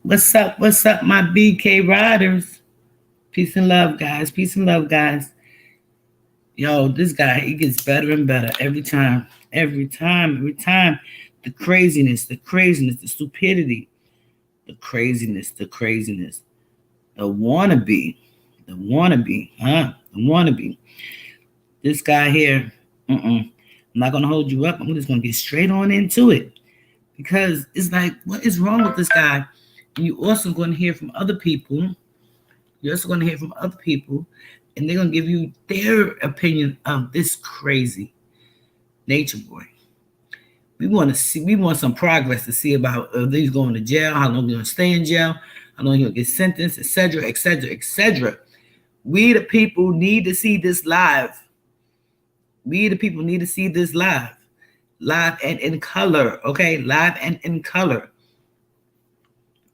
What's up? What's up, my BK riders? Peace and love, guys. Peace and love, guys. Yo, this guy, he gets better and better every time. Every time, every time. The craziness, the stupidity, the craziness. The wannabe, the wannabe. This guy here, I'm not gonna hold you up. I'm just gonna get straight on into it because it's like, what is wrong with this guy? And you also gonna hear from other people. You're also gonna hear from other people, and they're gonna give you their opinion of this crazy nature boy. We want some progress to see about if he's going to jail, how long he's gonna stay in jail, how long he'll get sentenced, etc., etc., etc. We the people need to see this live. We the people need to see this live and in color. Okay, live and in color.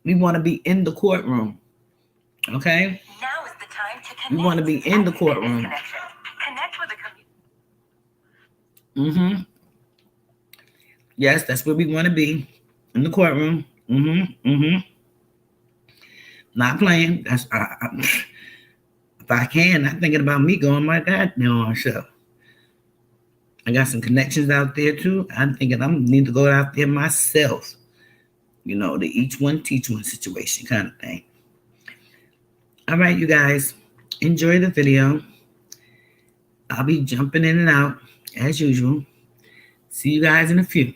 We want to be in the courtroom. Okay. Now is the time to connect. We want to be in the courtroom. Connect with the community. Yes, that's where we want to be, in the courtroom. Not playing. If I can, I'm thinking about me going my goddamn show. I got some connections out there too. I'm thinking I need to go out there myself. You know, the each one teach one situation kind of thing. All right, you guys, enjoy the video. I'll be jumping in and out as usual. See you guys in a few.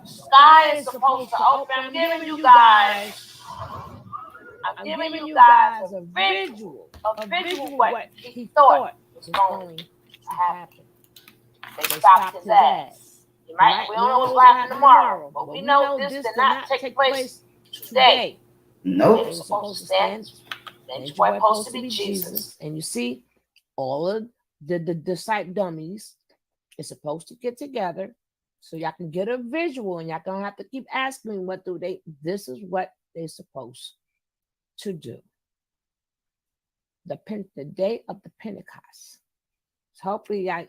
Sky is supposed to open. I'm giving you guys a visual what he thought was going to happen. They stopped his ass. Right? We don't know what's going to happen tomorrow, but we know this did not take place today. Nope. They were supposed to stand. Nature boy supposed to be Jesus, and you see, all of the psych dummies is supposed to get together. So y'all can get a visual, and y'all gonna have to keep asking me what do they. This is what they're supposed to do. The day of the Pentecost. So hopefully y'all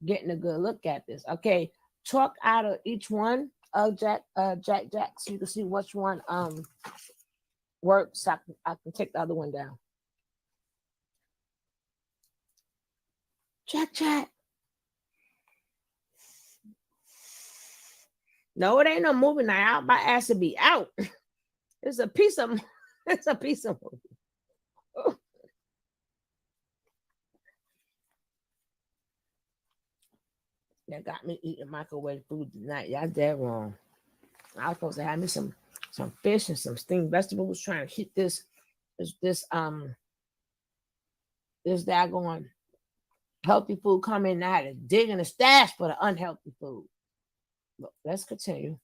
getting a good look at this. Okay, talk out of each one of Jack, so you can see which one works. So I can take the other one down. Jack. No, it ain't no movie night out. My ass to be out. It's a piece of movie. That got me eating microwave food tonight. Y'all dead wrong. I was supposed to have me some fish and some steamed vegetables. Trying to hit this daggone healthy food coming. I had to dig in the stash for the unhealthy food. But let's continue.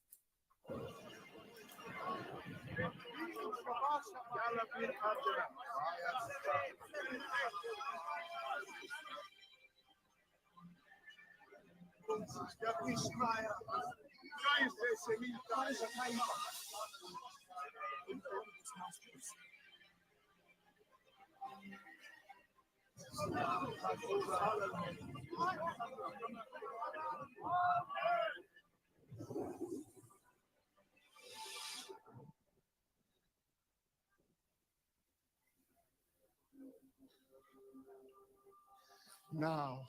Now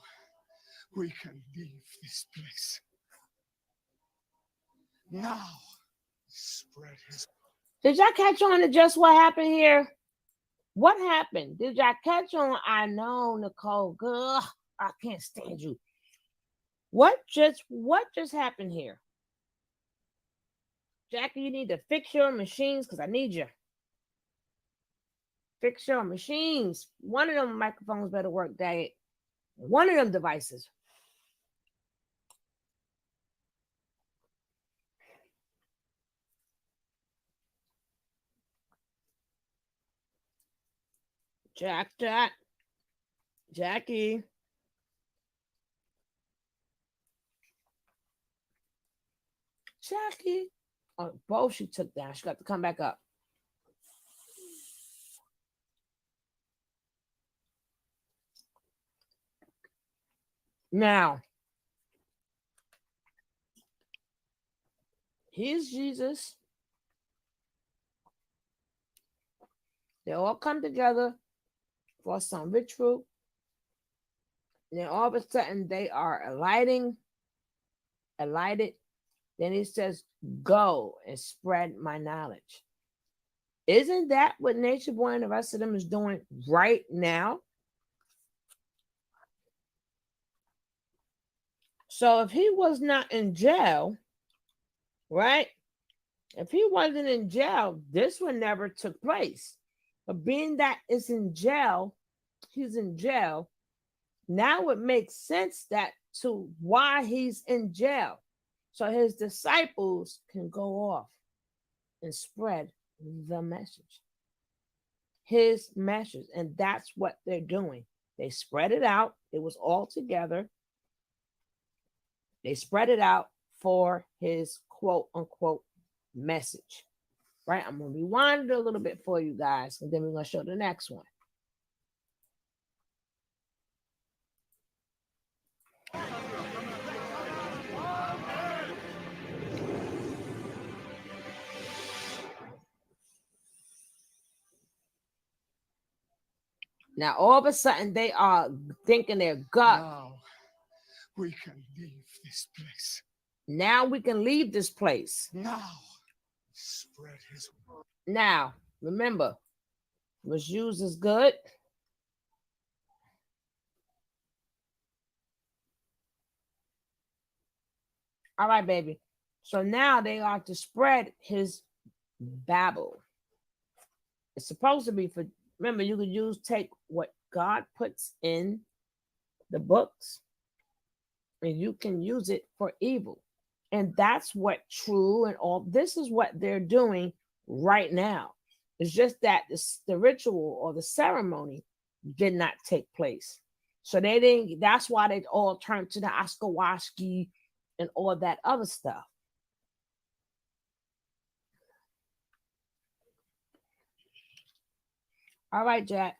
we can leave this place. Now spread his. Did y'all catch on to just what happened here? What happened? Did y'all catch on? I know, Nicole. Ugh, I can't stand you. What just happened here? Jackie, you need to fix your machines because I need you. Fix your machines. One of them microphones better work, Diet. One of them devices. Jackie. Jackie. Oh, both she took down. She got to come back up. Now, here's Jesus. They all come together for some ritual. And then all of a sudden they are alighted. Then he says, go and spread my knowledge. Isn't that what Nature Boy and the rest of them is doing right now? So if he was not in jail, right? If he wasn't in jail, this would never took place. But being that it's in jail, he's in jail. Now it makes sense that to why he's in jail. So his disciples can go off and spread the message. His message. And that's what they're doing. They spread it out. It was all together. They spread it out for his quote unquote message. Right? I'm going to rewind it a little bit for you guys, and then we're going to show the next one. Now, all of a sudden, they are thinking they're God. Now we can leave this place. Now we can leave this place. Now spread his word. Now, remember, was used as good. All right, baby. So now they are to spread his babble. It's supposed to be for, remember, you could take what God puts in the books and you can use it for evil. And that's what true and all, this is what they're doing right now. It's just that the ritual or the ceremony did not take place. So they didn't, that's why they all turned to the Oskawashki and all that other stuff. All right, Jack.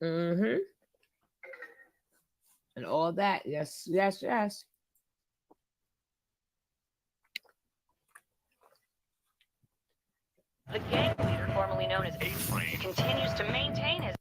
Mm-hmm. And all that. Yes, yes, yes. The gang leader, formerly known as A-Train, continues to maintain his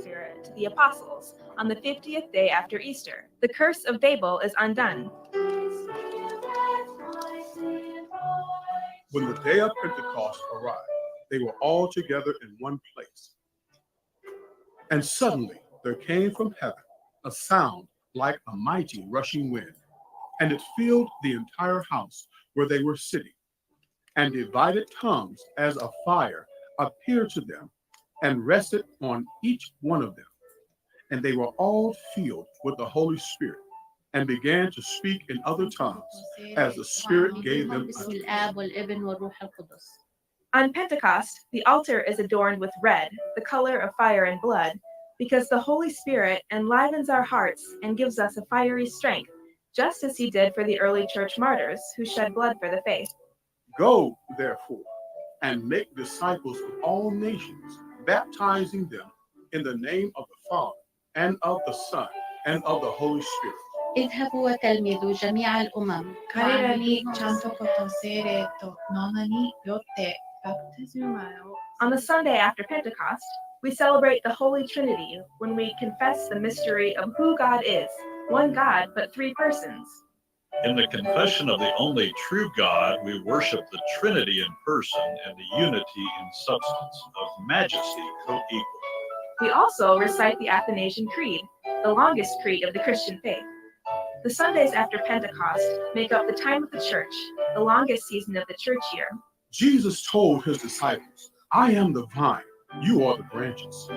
Spirit to the apostles on the 50th day after Easter. The curse of Babel is undone. When the day of Pentecost arrived, they were all together in one place. And suddenly there came from heaven a sound like a mighty rushing wind, and it filled the entire house where they were sitting. And divided tongues as of fire appeared to them and rested on each one of them. And they were all filled with the Holy Spirit and began to speak in other tongues as the Spirit gave them utterance. On Pentecost, the altar is adorned with red, the color of fire and blood, because the Holy Spirit enlivens our hearts and gives us a fiery strength, just as he did for the early church martyrs who shed blood for the faith. Go, therefore, and make disciples of all nations, baptizing them in the name of the Father, and of the Son, and of the Holy Spirit. اذهبوا وتلمذوا جميع الأمم. On the Sunday after Pentecost, we celebrate the Holy Trinity when we confess the mystery of who God is, one God but three persons. In the confession of the only true God, we worship the Trinity in person and the unity in substance, of majesty co-equal. We also recite the Athanasian Creed, the longest creed of the Christian faith. The Sundays after Pentecost make up the time of the church, the longest season of the church year. Jesus told his disciples, I am the vine, you are the branches.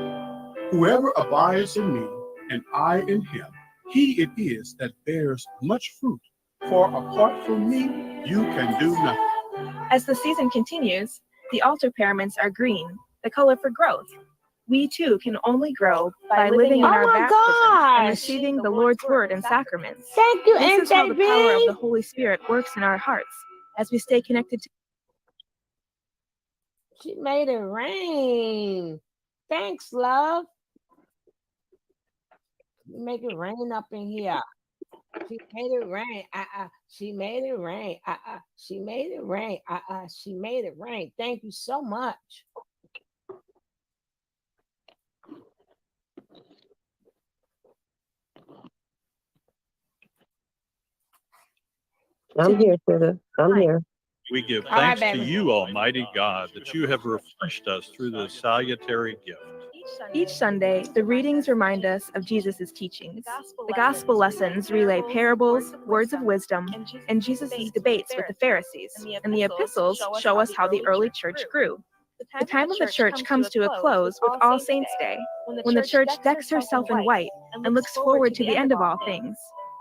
Whoever abides in me and I in him, he it is that bears much fruit. For apart from me, you can do nothing. As the season continues, the altar paraments are green, the color for growth. We too can only grow by living in our baptism and receiving the Lord's word and sacraments. Thank you, This is how the power of the NJB. Holy Spirit works in our hearts as we stay connected to. She made it rain. Thanks, love. Make it rain up in here. She made it rain. She made it rain. She made it rain. She made it rain. Thank you so much. I'm here, sugar. I'm here. We give All right, thanks to baby. you, Almighty God, that you have refreshed us through this salutary gift. Each Sunday, the readings remind us of Jesus' teachings. The gospel lessons relay parables, words of wisdom, and Jesus' debates with the Pharisees, and the epistles show us how the early church grew. The time of the church comes to a close with All Saints' Day, when the church decks herself in white and looks forward to the end of all things.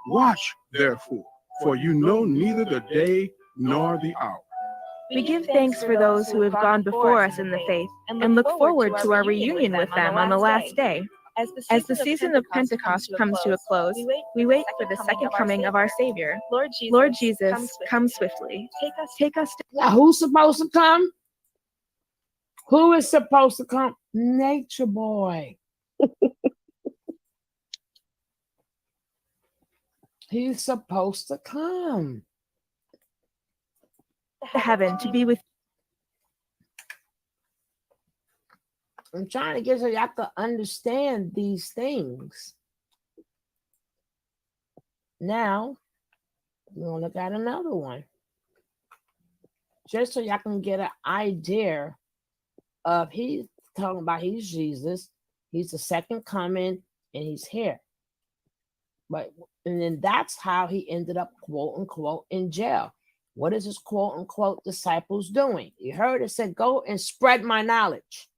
Watch, therefore, for you know neither the day nor the hour. We give thanks for those who have gone before us in the faith and look forward to our reunion with them on the last day. As the season of Pentecost comes to a close, we wait for the second coming of our Savior. Lord Jesus, come swiftly. Take us to. Now, who's supposed to come? Who is supposed to come? Nature Boy. He's supposed to come to heaven to be with. I'm trying to get you have to understand these things. Now, we're going to look at another one. Just so y'all can get an idea of he's talking about he's Jesus, he's the second coming, and he's here. But and then that's how he ended up, quote unquote, in jail. What is his quote unquote disciples doing? You heard it said, go and spread my knowledge.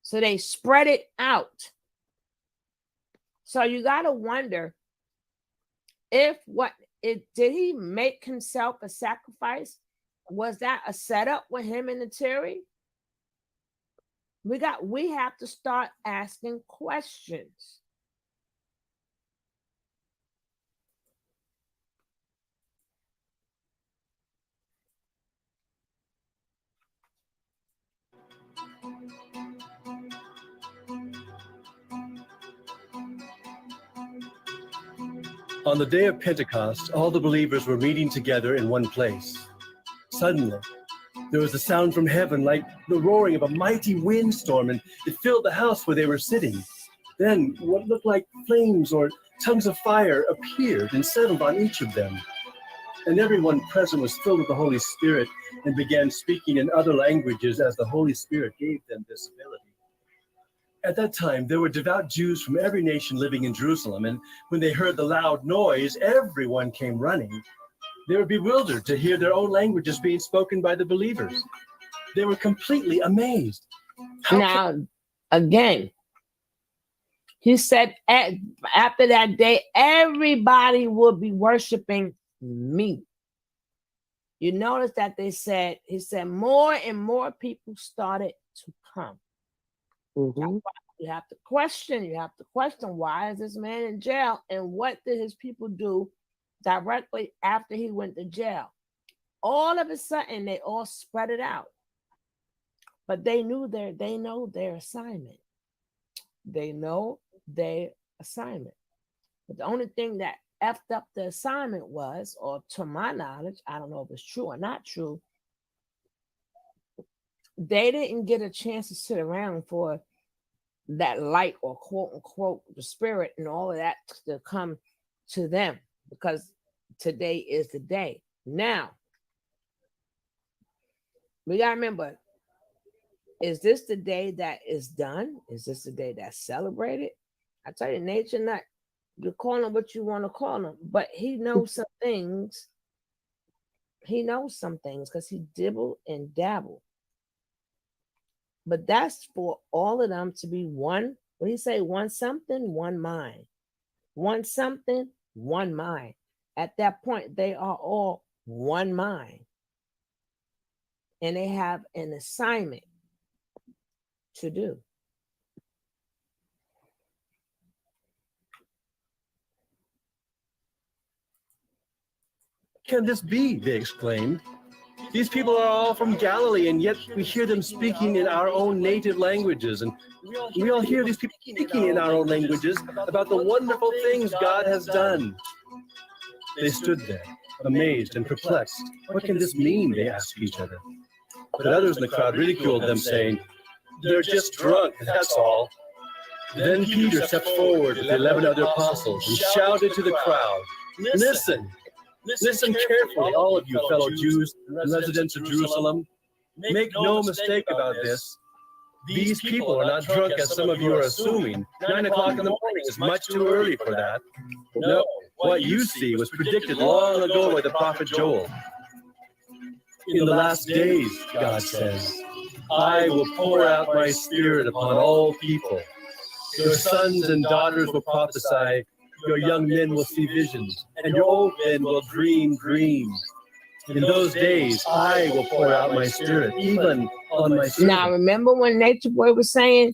So they spread it out. So you got to wonder if did he make himself a sacrifice? Was that a setup with him and the Terry? We have to start asking questions. On the day of Pentecost, all the believers were meeting together in one place. Suddenly, there was a sound from heaven like the roaring of a mighty windstorm, and it filled the house where they were sitting. Then what looked like flames or tongues of fire appeared and settled on each of them. And everyone present was filled with the Holy Spirit and began speaking in other languages as the Holy Spirit gave them this ability. At that time, there were devout Jews from every nation living in Jerusalem, and when they heard the loud noise, everyone came running. They were bewildered to hear their own languages being spoken by the believers. They were completely amazed. Now, again, he said after that day, everybody will be worshiping me. You notice that he said more and more people started to come. Mm-hmm. You have to question why is this man in jail, and what did his people do directly after he went to jail? All of a sudden, they all spread it out. But they know their assignment. They know their assignment. But the only thing that effed up the assignment was, or to my knowledge, I don't know if it's true or not true, they didn't get a chance to sit around for that light, or quote unquote the spirit and all of that to come to them, because today is the day. Now, we got to remember, is this the day that is done? Is this the day that's celebrated? I tell you, nature not, you call him what you want to call him, but he knows some things. He knows some things because he dibble and dabble. But that's for all of them to be one. What do you say? One something, one mind. One something, one mind. At that point, they are all one mind. And they have an assignment to do. Can this be? They exclaimed. These people are all from Galilee, and yet we hear them speaking in our own native languages. And we all hear these people speaking in our own languages about the wonderful things God has done. They stood there, amazed and perplexed. What can this mean? They asked each other. But others in the crowd ridiculed them, saying, "They're just drunk, that's all." Then Peter stepped forward with the 11 other apostles and shouted to the crowd, Listen carefully, all of you fellow Jews and residents of Jerusalem. Make no mistake about this. These people are not drunk as some of you are assuming. 9 o'clock in the morning is much too early for that. No, what you see was predicted long ago by the prophet Joel. In the last days, God says, I will pour out my spirit upon all people. Your sons and daughters will prophesy. Your young men will see visions, and your old men will dream dreams. In those days, I will pour out my spirit, even on my servants. Now, remember when Nature Boy was saying,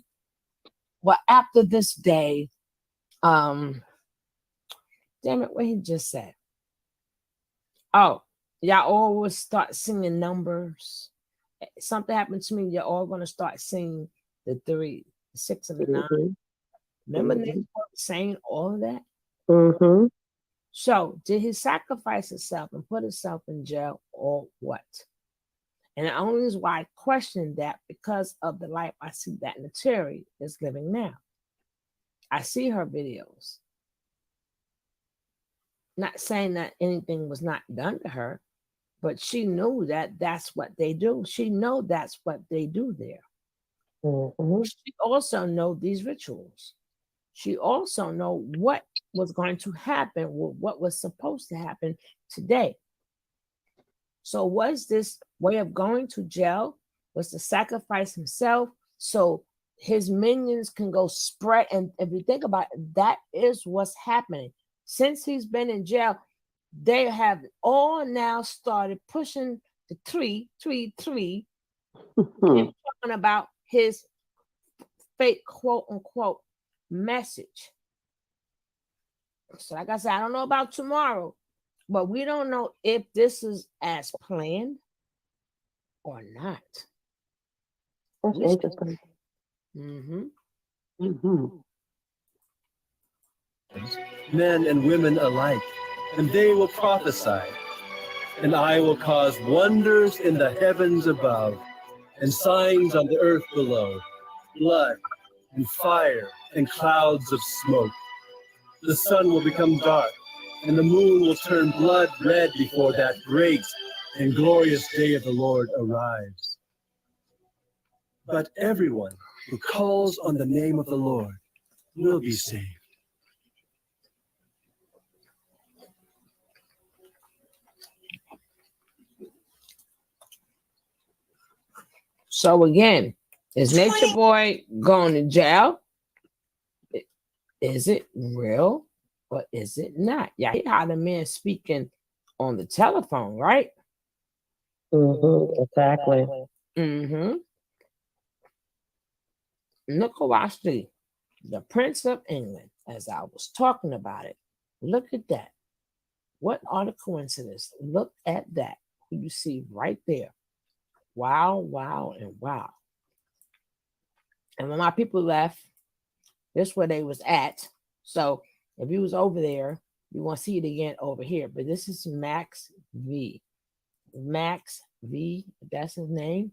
well, after this day, damn it, what he just said. Oh, y'all all will start singing numbers. Something happened to me, you're all going to start singing the 3, the 6, and the 9. Remember Nature Boy saying all of that? Mm-hmm. So did he sacrifice himself and put himself in jail or what? And the only reason why I question that because of the life I see that Nateri is living now. I see her videos. Not saying that anything was not done to her, but she knew that that's what they do. She know that's what they do there. Mm-hmm. She also know these rituals. She also know what was going to happen, what was supposed to happen today. So was this way of going to jail was to sacrifice himself so his minions can go spread. And if you think about it, that is what's happening. Since he's been in jail, they have all now started pushing the 333 and talking about his fake quote unquote message. So like I said, I don't know about tomorrow, but we don't know if this is as planned or not. That's interesting. Mm-hmm. Mm-hmm. Men and women alike, and they will prophesy. And I will cause wonders in the heavens above, and signs on the earth below, blood and fire and clouds of smoke. The sun will become dark, and the moon will turn blood red before that great and glorious day of the Lord arrives. But everyone who calls on the name of the Lord will be saved. So again, is Nature Boy going to jail? Is it real or is it not? Yeah, he had a man speaking on the telephone, right? Mm-hmm. Exactly. Mm-hmm. Look what I see. The Prince of England, as I was talking about it. Look at that. What are the coincidences? Look at that. You see right there. Wow, wow, and wow. And when my people left, this is where they was at. So if you was over there, you want to see it again over here. But this is Max V. Max V, that's his name.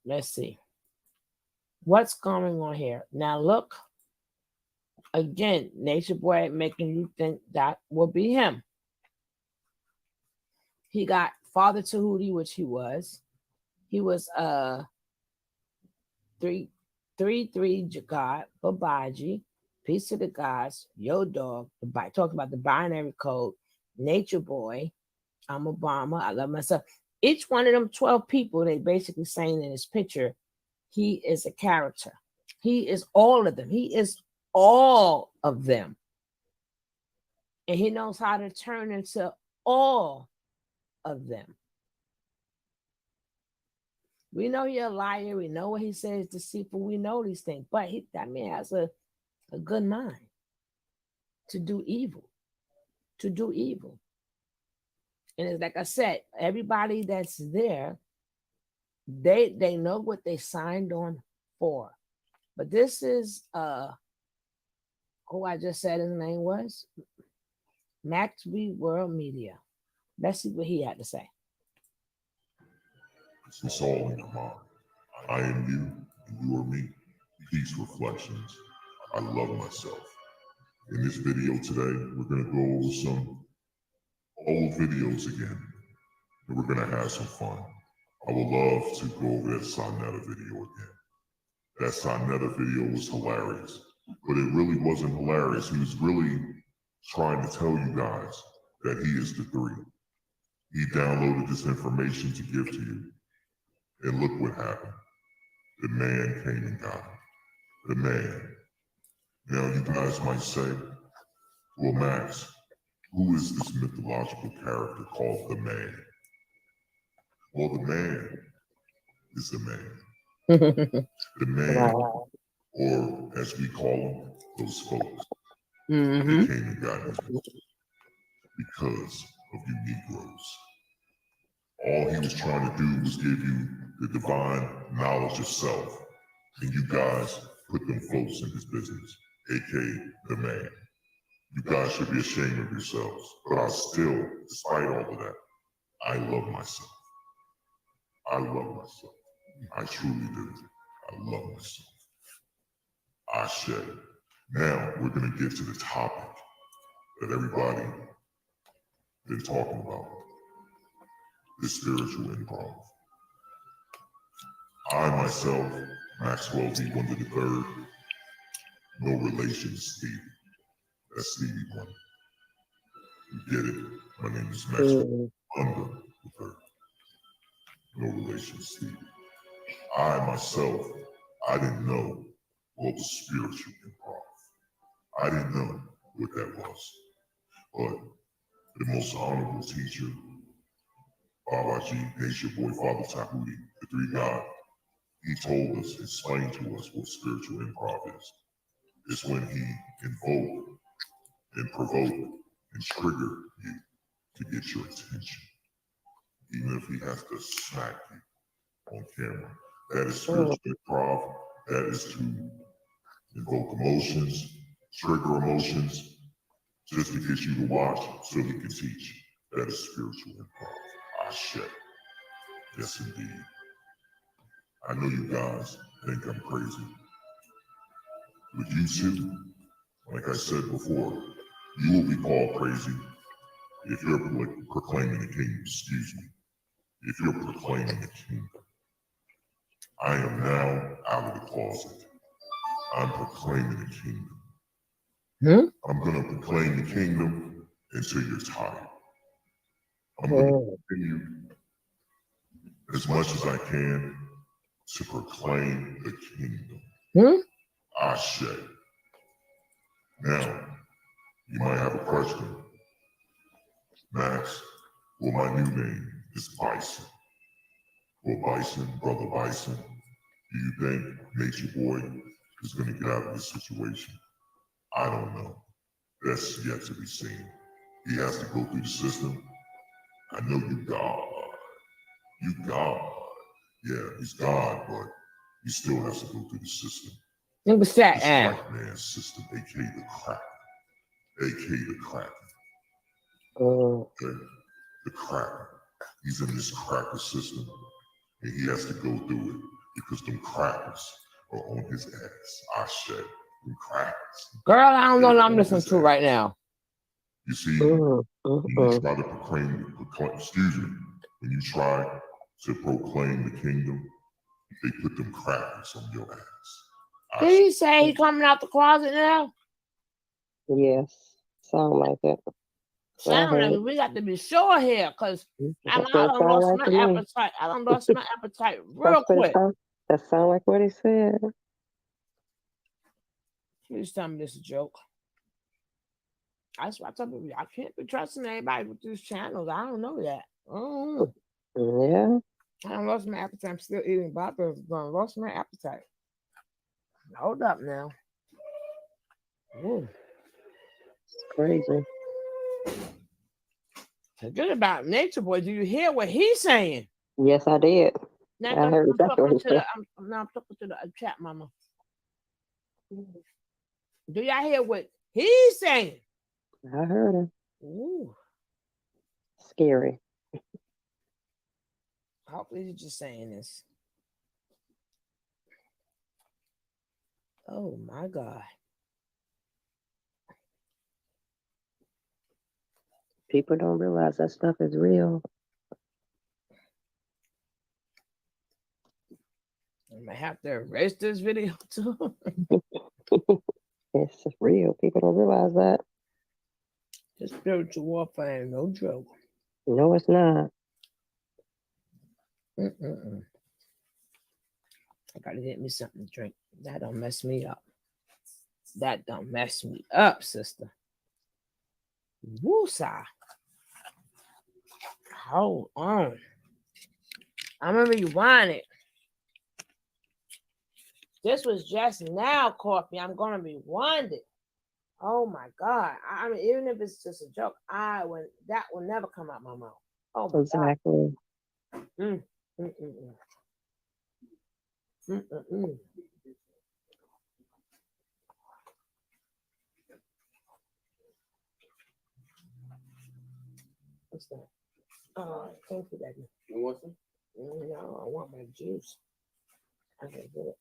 Let's see. What's going on here? Now look, again, Nature Boy making you think that will be him. He got Father Tahuti, which he was. He was 3-3 Jagat, Babaji, Peace to the Gods, Yo Dog, talking about the binary code, Nature Boy, I'm Obama, I love myself. Each one of them 12 people, they basically saying in his picture, he is a character. He is all of them. He is all of them. And he knows how to turn into all of them. We know he's a liar. We know what he says deceitful. We know these things. But that man has a good mind to do evil. To do evil. And it's like I said, everybody that's there, they know what they signed on for. But this is who I just said his name was? Max B World Media. Let's see what he had to say. It's all in your mind. I am you, and you are me. Peace Reflections. I love myself. In this video today, we're going to go over some old videos again, and we're going to have some fun. I would love to go over that Sonetta video again. That Sonetta video was hilarious, but it really wasn't hilarious. He was really trying to tell you guys that he is the three. He downloaded this information to give to you. And look what happened. The man came and got him. The man. Now you guys might say, well, Max, who is this mythological character called the man? Well, the man is the man. The man, or as we call them, those folks. They came and got him because of you Negroes. All he was trying to do was give you the divine knowledge of self, and you guys put them folks in his business, aka the man. You guys should be ashamed of yourselves, but I still, despite all of that, I love myself. I love myself. I truly do. I love myself. I shed it. Now we're going to get to the topic that everybody been talking about. The spiritual improv. I myself, Maxwell D. Wonder III, no relation to Stevie. That's Stevie Wonder. You get it? My name is Maxwell Under III. No relation to Stevie. I myself, I didn't know what was spiritual improv. I didn't know what that was. But the most honorable teacher, Babaji, Nature Boy, Father Tahuti, the three God, he told us, explained to us what spiritual improv is. It's when he invoked and provoked and triggered you to get your attention. Even if he has to smack you on camera. That is spiritual improv. That is to invoke emotions, trigger emotions, just to get you to watch so he can teach. That is spiritual improv. Ashe. Yes, indeed. I know you guys think I'm crazy. But you too, like I said before, you will be called crazy if you're proclaiming the kingdom. Excuse me. If you're proclaiming the kingdom. I am now out of the closet. I'm proclaiming the kingdom. I'm going to proclaim the kingdom until you're tired. I'm going to continue as much as I can to proclaim the kingdom. Ashe. Now, you might have a question. Max, well, my new name is Bison. Well, Bison, Brother Bison, do you think Nature Boy is going to get out of this situation? I don't know. That's yet to be seen. He has to go through the system. I know you God. You God. Yeah, he's God, but he still has to go through the system. What's that? This white man's system, aka the crack. aka the crack. Okay? The crack. He's in this cracker system, and he has to go through it because them crackers or on his ass. I said, and cracks. Girl, I don't know what I'm listening to right now. You see, when you try to proclaim, excuse me, when you try to proclaim the kingdom, they put them crackers on your ass. Did he say he coming out the closet now? Yes, sound like it. Sound like we got to be sure here, because I That's what it done sound lost like my to me. appetite. I done lost my appetite real That's what it quick. that sound like what he said. Please tell me this is a joke. That's why I tell people I can't be trusting anybody with these channels. I don't know that. Yeah. I done lost my appetite. I'm still eating babble. I lost my appetite. Hold up now. Ooh. It's crazy. Forget about Nature Boy. Do you hear what he's saying? Yes, I did. Now, I heard exactly what he said. I'm talking to the chat, mama. Do y'all hear what he's saying? I heard him. Ooh. Scary. Hopefully he's just saying this. Oh my God. People don't realize that stuff is real. I might have to erase this video too. It's real. People don't realize that. This spiritual warfare ain't no joke. No, it's not. I gotta get me something to drink. That don't mess me up. That don't mess me up, sister. Woosah. Hold on. I'm gonna rewind it. This was just now, coffee. I'm gonna rewind it. Oh my God. I mean, even if it's just a joke, that will never come out my mouth. Oh my Exactly. God. What's that? Thank you, Daddy. You want some? No, I want my juice. I can get it.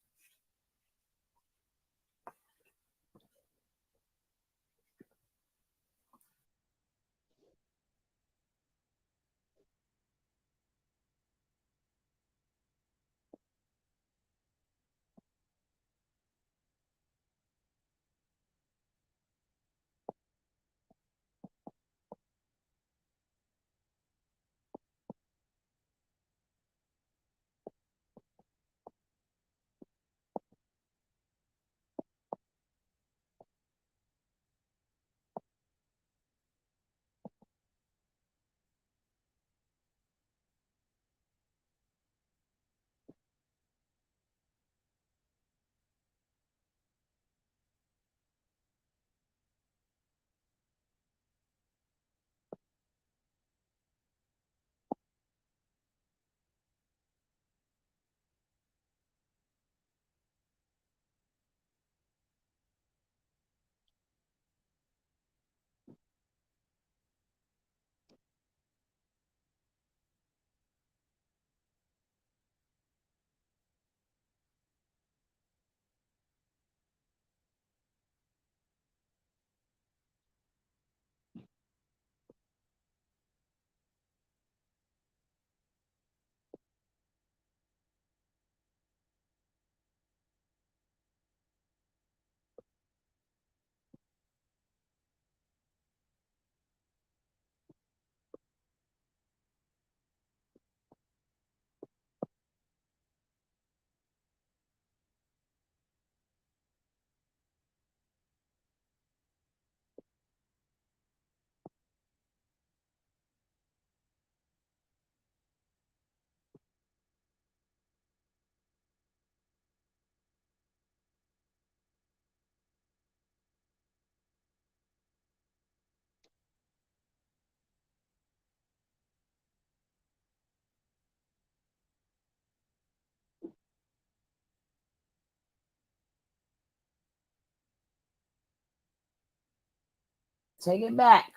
Take it back.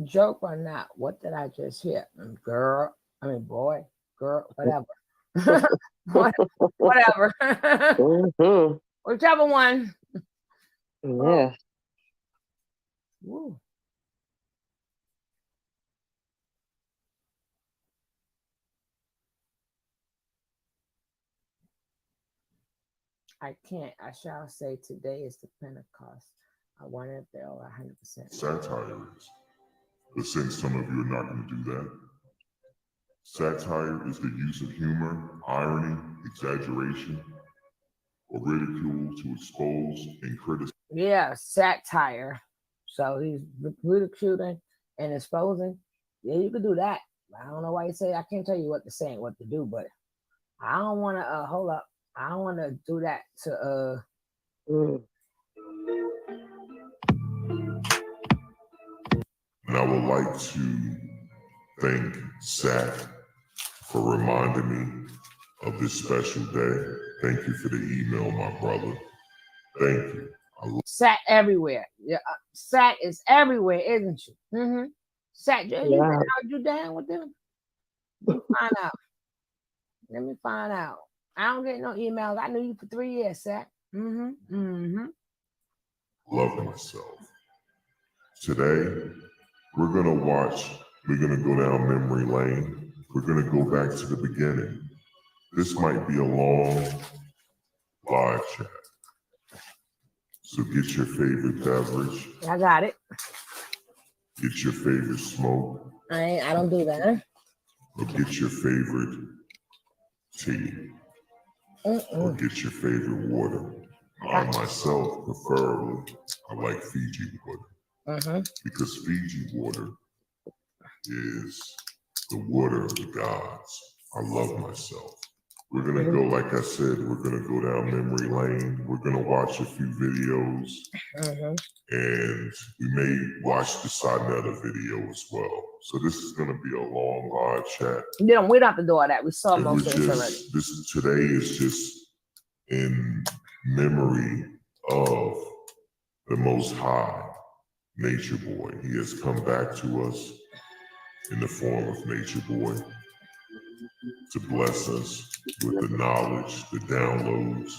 Joke or not, what did I just hear? Boy, girl, whatever. Whatever. Mm-hmm. Whichever one. Yes. Woo. I can't. I shall say today is the Pentecost. I wonder if they're all 100%. Satire is. But since some of you are not going to do that, satire is the use of humor, irony, exaggeration, or ridicule to expose and criticize. Yeah, satire. So he's ridiculing and exposing. Yeah, you could do that. I don't know why you say I can't tell you what to say and what to do, but I don't want to hold up. I don't want to do that to And I would like to thank Zach for reminding me of this special day. Thank you for the email, my brother. Thank you. Sat everywhere. Yeah, Sat is everywhere, isn't you? Mm-hmm. Sat, you down with them? Let me find out. Let me find out. I don't get no emails. I knew you for 3 years, Sat. Mm-hmm. Mm-hmm. Love myself. Today, we're gonna go down memory lane. We're gonna go back to the beginning. This might be a long live chat. So get your favorite beverage. I got it. Get your favorite smoke. I don't do that. Or get your favorite tea. Or get your favorite water. I myself, preferably, I like Fiji water. Because Fiji water is the water of the gods. I love myself. We're going to go, like I said, we're going to go down memory lane. We're going to watch a few videos. And we may watch the Sinetta video as well. So this is going to be a long live chat. We don't have to do all that. We saw most of it already. Today is just in memory of the Most High, Nature Boy. He has come back to us in the form of Nature Boy to bless us with the knowledge, the downloads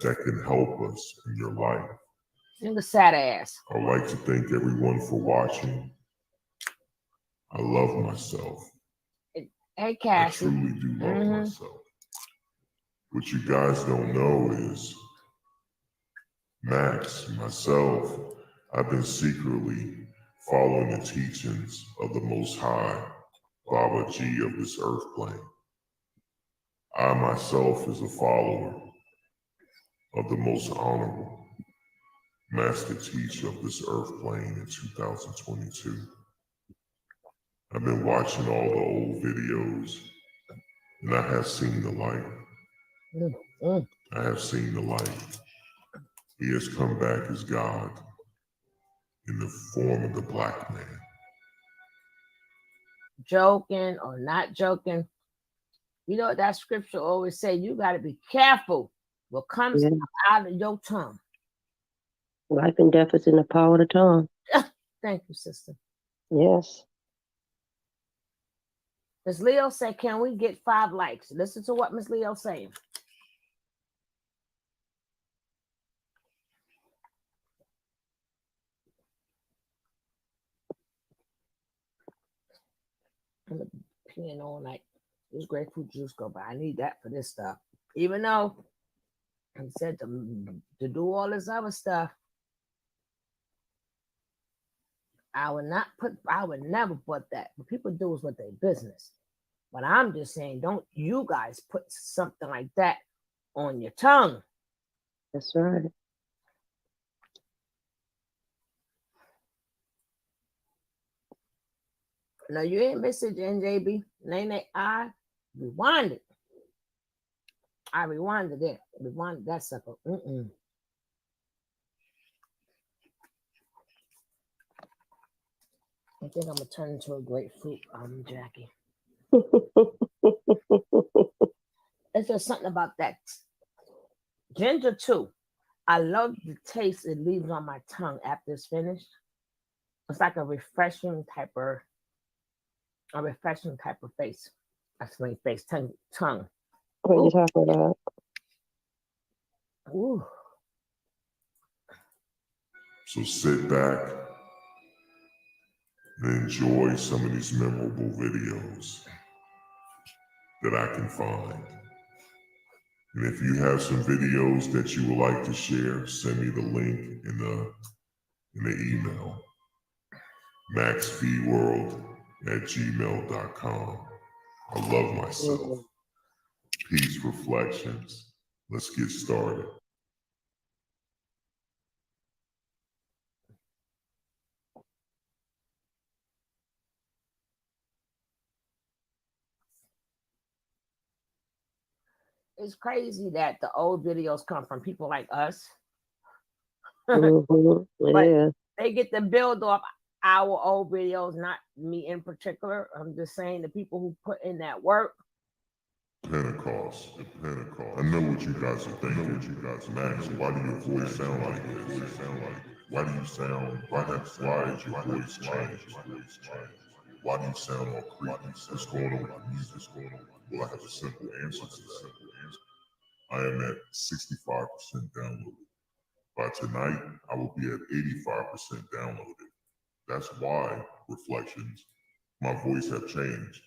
that can help us in your life. And the sad ass. I'd like to thank everyone for watching. I love myself. Hey, Cassie. I truly do love myself. What you guys don't know is Max, myself, I've been secretly following the teachings of the Most High, Baba G of this earth plane. I myself is a follower of the most honorable master teacher of this earth plane in 2022. I've been watching all the old videos and I have seen the light. I have seen the light. He has come back as God in the form of the black man. Joking or not joking. You know what that scripture always say? You got to be careful what comes out of your tongue. Life and death is in the power of the tongue. Thank you, sister. Yes. Miss Leo said, can we get 5 likes? Listen to what Miss Leo saying. I'm peeing all night. This grapefruit juice go by. I need that for this stuff. Even though he said to do all this other stuff, I would never put that. What people do is what their business. But I'm just saying, don't you guys put something like that on your tongue. That's right. No, you ain't missing NJB. Nene, I rewinded. I rewinded it. Rewinded that sucker. I think I'm gonna turn into a grapefruit, Jackie. It's just something about that ginger too. I love the taste it leaves on my tongue after it's finished. It's like a refreshing type of face. That's my face, tongue. What are you talking about? Ooh. So sit back and enjoy some of these memorable videos that I can find. And if you have some videos that you would like to share, send me the link in the email. maxvworld@gmail.com. I love myself. Peace reflections. Let's get started. It's crazy that the old videos come from people like us. Mm-hmm. But Yeah. they get to build off our old videos, not me in particular. I'm just saying the people who put in that work. Pentecost. I know what you guys are thinking. Max, why do your voice sound like this? Why do you sound, why did your voice change? Why do you sound all creepy? What's going on with the music? Well, I have a simple answer to that. I am at 65% downloaded. By tonight, I will be at 85% downloaded. That's why, Reflections, my voice have changed.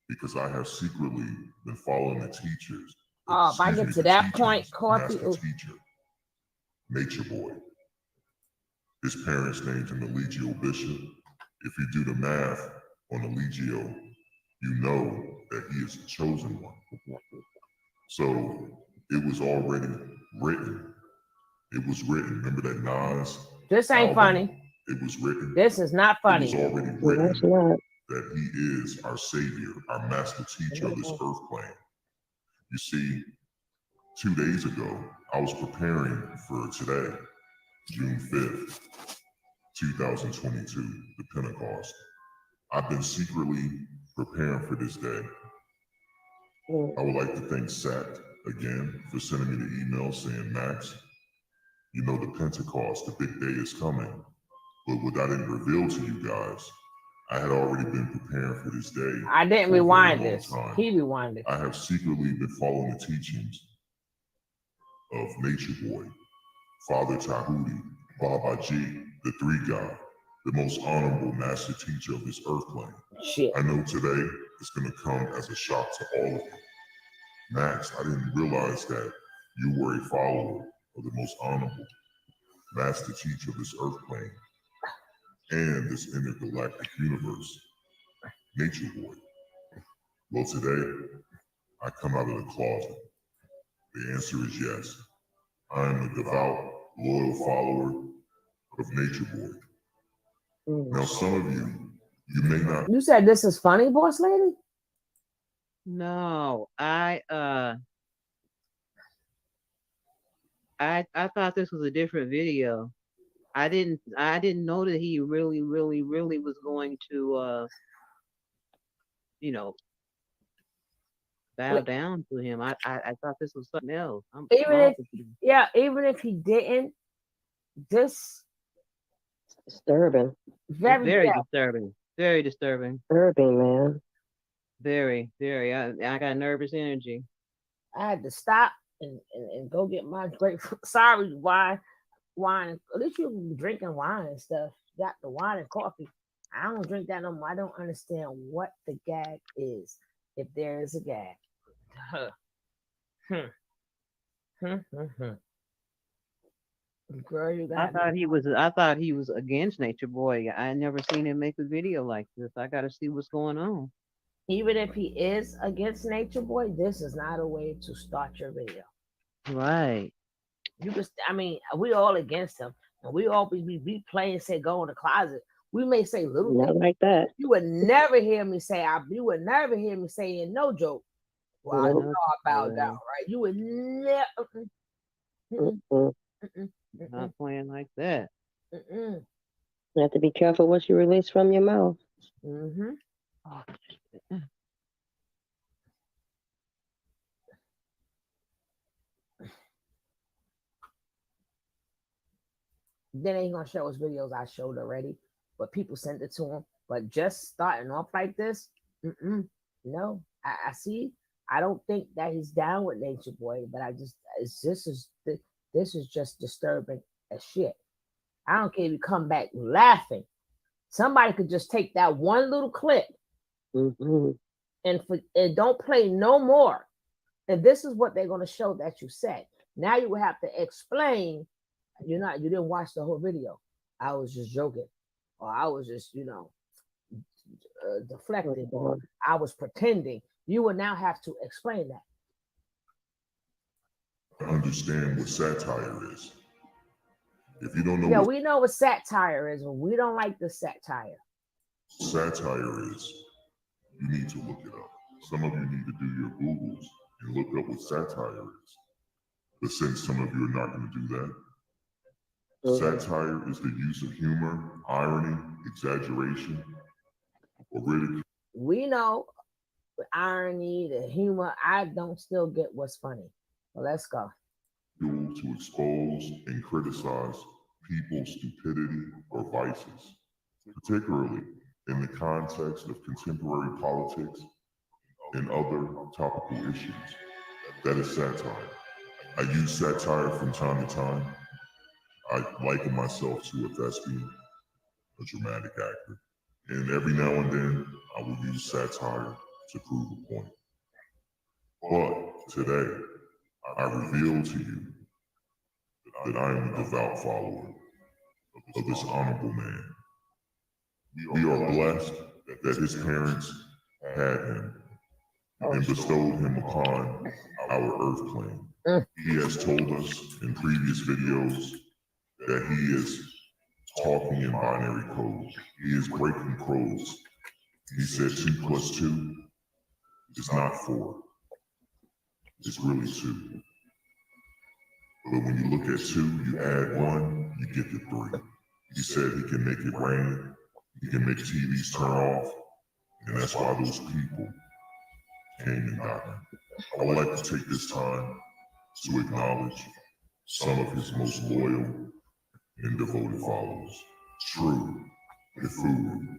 Because I have secretly been following the teachers. If I get to that point, Coffee. Master teacher, Nature Boy. His parents named him Eligio Bishop. If you do the math on Eligio, you know that he is the chosen one. So it was already written. It was written. Remember that Nas? This ain't funny. It was written. This is not funny. It was already written that he is our savior, our master teacher of this earth plane. You see, 2 days ago, I was preparing for today, June 5th, 2022, the Pentecost. I've been secretly preparing for this day. I would like to thank Sat again for sending me the email saying, Max, you know the Pentecost, the big day is coming. But what I didn't reveal to you guys, I had already been preparing for this day. I didn't rewind this. He rewinded. I have secretly been following the teachings of Nature Boy, Father Tahuti, Baba G, the three God, the most honorable master teacher of this earth plane. Shit. I know today it's going to come as a shock to all of you. Max, I didn't realize that you were a follower of the most honorable master teacher of this earth plane and this intergalactic universe, Nature Boy. Well, today, I come out of the closet. The answer is yes. I am a devout, loyal follower of Nature Boy. Now, some of you may not. You said this is funny, boss lady? No, I thought this was a different video. I didn't know that he really was going to bow down to him. I thought this was something else. Even if he didn't, this disturbing. Very disturbing. Very disturbing. Disturbing, man. Very. I got nervous energy. I had to stop and go get my grapefruit. Sorry, wine. At least you be drinking wine and stuff. You got the wine and coffee. I don't drink that no more. I don't understand what the gag is, if there is a gag. Girl, you got. I thought he was against Nature Boy. I never seen him make a video like this. I got to see what's going on. Even if he is against Nature Boy, this is not a way to start your video. Right. You just, we all against him, and we always be playing, say go in the closet. We may say little Not things. like that. You would never hear me say. You would never hear me saying no joke. Well, I know about that, right? You would never. Not playing like that. You have to be careful what you release from your mouth. Mm-hmm. Oh, Then ain't gonna show us videos I showed already, but people send it to him. But just starting off like this, no. I see. I don't think that he's down with Nature Boy, but this is just disturbing as shit. I don't care if you come back laughing. Somebody could just take that one little clip and don't play no more. And this is what they're going to show that you said. Now you will have to explain. You didn't watch the whole video. I was just joking, or I was just deflecting, or I was pretending. You will now have to explain that. I understand what satire is. If you don't know Yeah, we know what satire is, but we don't like the satire. Satire is, you need to look it up. Some of you need to do your Googles and look up what satire is. But since some of you are not going to do that, satire is the use of humor, irony, exaggeration, or ridicule. We know the irony, the humor. I don't still get what's funny. Well, let's go. To expose and criticize people's stupidity or vices, particularly in the context of contemporary politics and other topical issues. That is satire. I use satire from time to time. I liken myself to a thespian, a dramatic actor, and every now and then I will use satire to prove a point. But today, I reveal to you that I am a devout follower of this honorable man. We are blessed that his parents had him and bestowed him upon our earth plane. He has told us in previous videos that he is talking in binary code. He is breaking codes. He said 2 + 2 is not 4. It's really 2. But when you look at 2, you add 1, you get the 3. He said he can make it rain. He can make TVs turn off. And that's why those people came and got him. I would like to take this time to acknowledge some of his most loyal and devoted followers. True, Ifuru,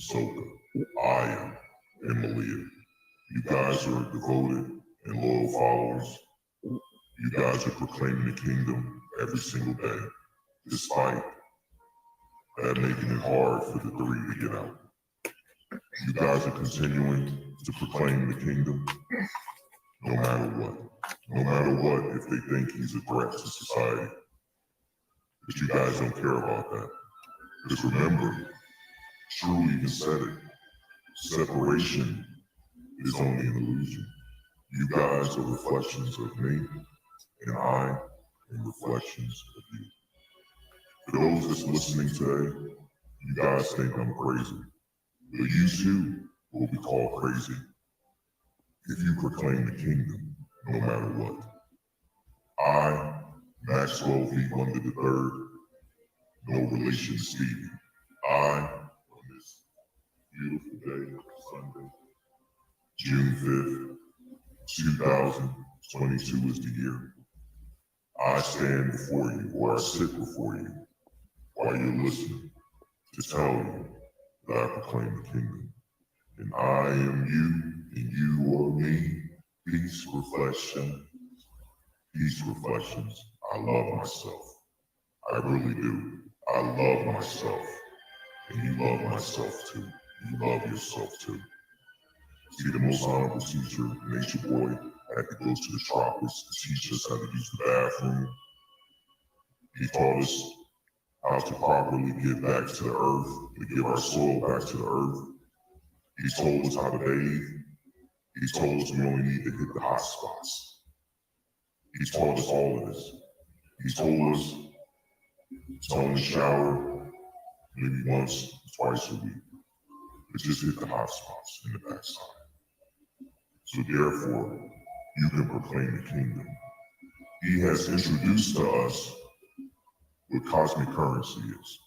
Soka, Aya, and Malia. You guys are devoted and loyal followers. You guys are proclaiming the kingdom every single day, despite that making it hard for the 3 to get out. You guys are continuing to proclaim the kingdom no matter what. No matter what, if they think he's a threat to society. But you guys don't care about that. Because remember, True even said it, separation is only an illusion. You guys are reflections of me, and I am reflections of you. For those that's listening today, you guys think I'm crazy, but you too will be called crazy if you proclaim the kingdom no matter what. I, Maxwell V. London III, no relation to Stevie. I, on this beautiful day, Sunday, June 5th, 2022 is the year. I stand before you, or I sit before you, while you're listening, to tell you that I proclaim the kingdom. And I am you, and you are me. Peace reflections. Peace reflections. I love myself. I really do. I love myself. And you love myself too. You love yourself too. See, the most honorable teacher, Nature Boy, had to go to the tropics to teach us how to use the bathroom. He taught us how to properly give back to the earth, to give our soil back to the earth. He told us how to bathe. He told us we only need to hit the hot spots. He taught us all of this. He told us to only shower maybe once, twice a week, but just hit the hot spots in the backside. So therefore, you can proclaim the kingdom. He has introduced to us what cosmic currency is.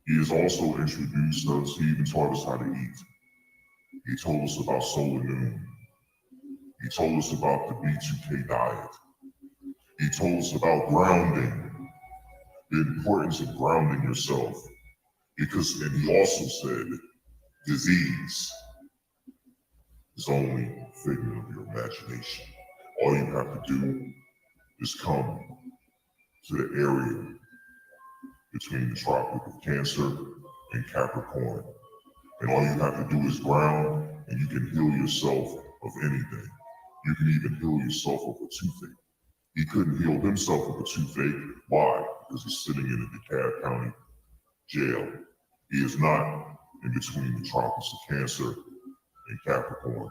He has also introduced us, he even taught us how to eat. He told us about solar noon. He told us about the B2K diet. He told us about grounding, the importance of grounding yourself. And he also said disease is only a figment of your imagination. All you have to do is come to the area between the Tropic of Cancer and Capricorn. And all you have to do is ground, and you can heal yourself of anything. You can even heal yourself of a toothache. He couldn't heal himself of a toothache. Why? Because he's sitting in a DeKalb County jail. He is not in between the Tropics of Cancer and Capricorn.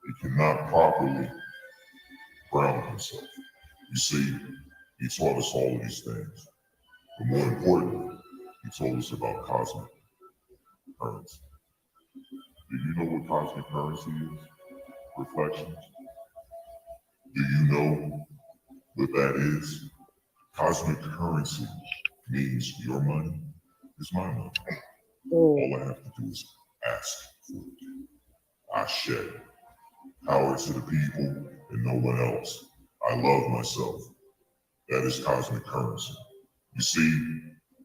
He cannot properly ground himself. You see, he taught us all of these things. But more importantly, he told us about cosmic currency. Do you know what cosmic currency is? Reflections. Do you know what that is? Cosmic currency means your money is my money. All I have to do is ask for it. Ashe. Power to the people and no one else. I love myself. That is cosmic currency. You see,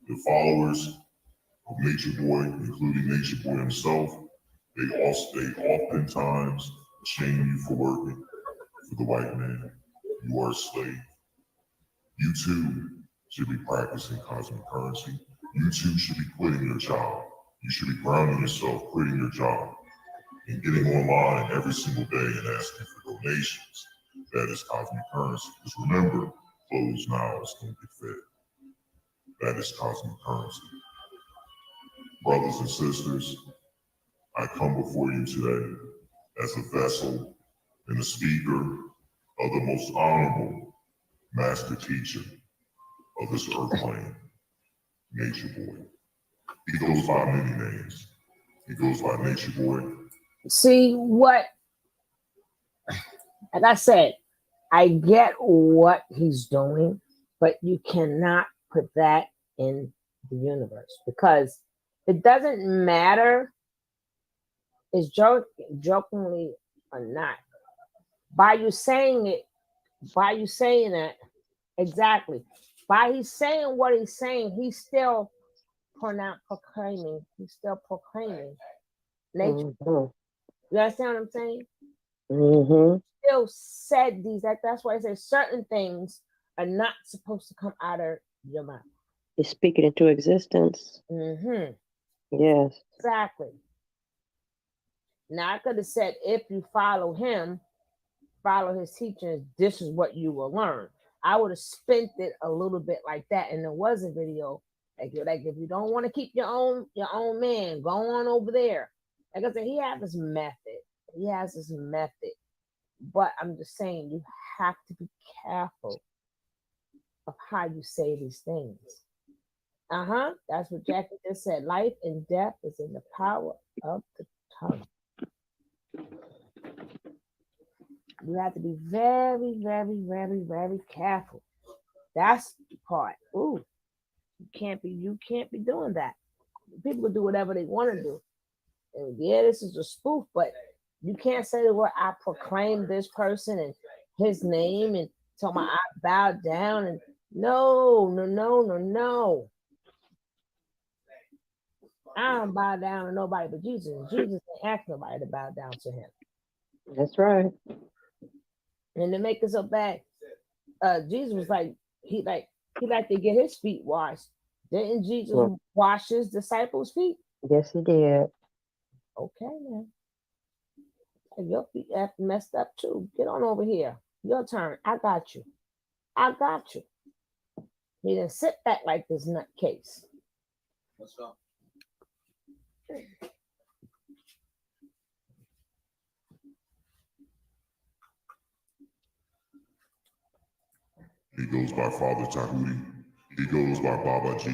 the followers of Nature Boy, including Nature Boy himself, they oftentimes shame you for working for the white man. You are a slave. You too should be practicing cosmic currency. You too should be quitting your job. You should be grounding yourself, quitting your job, and getting online every single day and asking for donations. That is cosmic currency. Because remember, closed mouths don't get fed. That is cosmic currency. Brothers and sisters, I come before you today as a vessel and a speaker of the most honorable master teacher of this earth plane, Nature Boy. He goes by many names. He goes by Nature Boy. See what, like I said, I get what he's doing, but you cannot put that in the universe because it doesn't matter is jokingly or not. By you saying that, exactly. By he's saying what he's saying, he's still proclaiming nature. Mm-hmm. You understand what I'm saying? Mm-hmm. Still said these, that's why I say certain things are not supposed to come out of your mouth. He's speaking into existence. Mm-hmm. Yes. Exactly. Now I could have said, if you follow him, follow his teachings, this is what you will learn. I would have spent it a little bit like that, and there was a video like if you don't want to keep your own man, go on over there. Like I said, he has his method. But I'm just saying, you have to be careful of how you say these things. That's what Jackie just said. Life and death is in the power of the tongue. You have to be very, very, very, very careful. That's the part. Ooh, you can't be doing that. People can do whatever they want to do. And yeah, this is a spoof, but you can't say the word I proclaim this person and his name and tell me I bow down and no. I don't bow down to nobody but Jesus. Jesus didn't ask nobody to bow down to him. That's right. And to make it so bad, Jesus was like, he liked to get his feet washed. Didn't Jesus wash his disciples' feet? Yes, he did. Okay, man. And your feet have messed up too. Get on over here. Your turn. I got you. He didn't sit back like this nutcase. What's up? He goes by Father Tahuti. He goes by Baba G.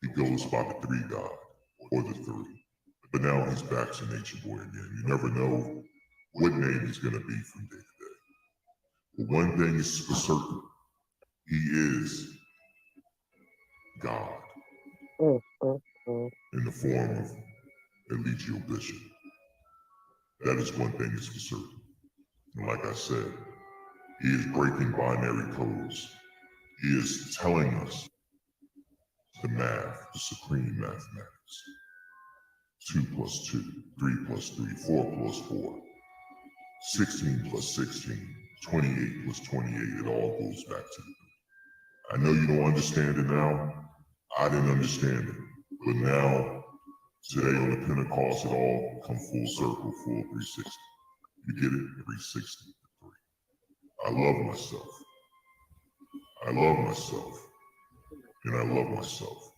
He goes by the Three God, or the Three. But now he's back to Nature Boy again. You never know what name he's going to be from day to day. But one thing is for certain. He is God in the form of Eligio Bishop. That is one thing is for certain. And like I said, he is breaking binary codes. He is telling us the math, the supreme mathematics. 2 + 2, 3 + 3, 4 + 4. 16 plus 16, 28 plus 28, it all goes back to the 3. I know you don't understand it now. I didn't understand it. But now, today on the Pentecost, it all come full circle, full 360. You get it? 360 to 3. I love myself. I love myself. And I love myself.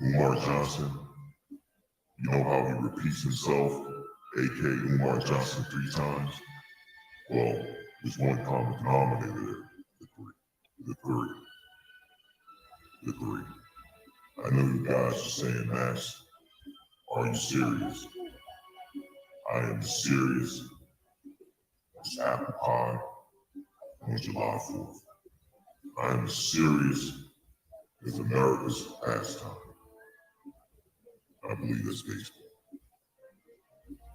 Umar Johnson, you know how he repeats himself, aka Umar Johnson 3 times? Well, there's one common denominator there, the 3. The 3. I know you guys are saying, Max, are you serious? I am as serious as apple pie on July 4th. I am as serious as America's pastime. I believe that's baseball.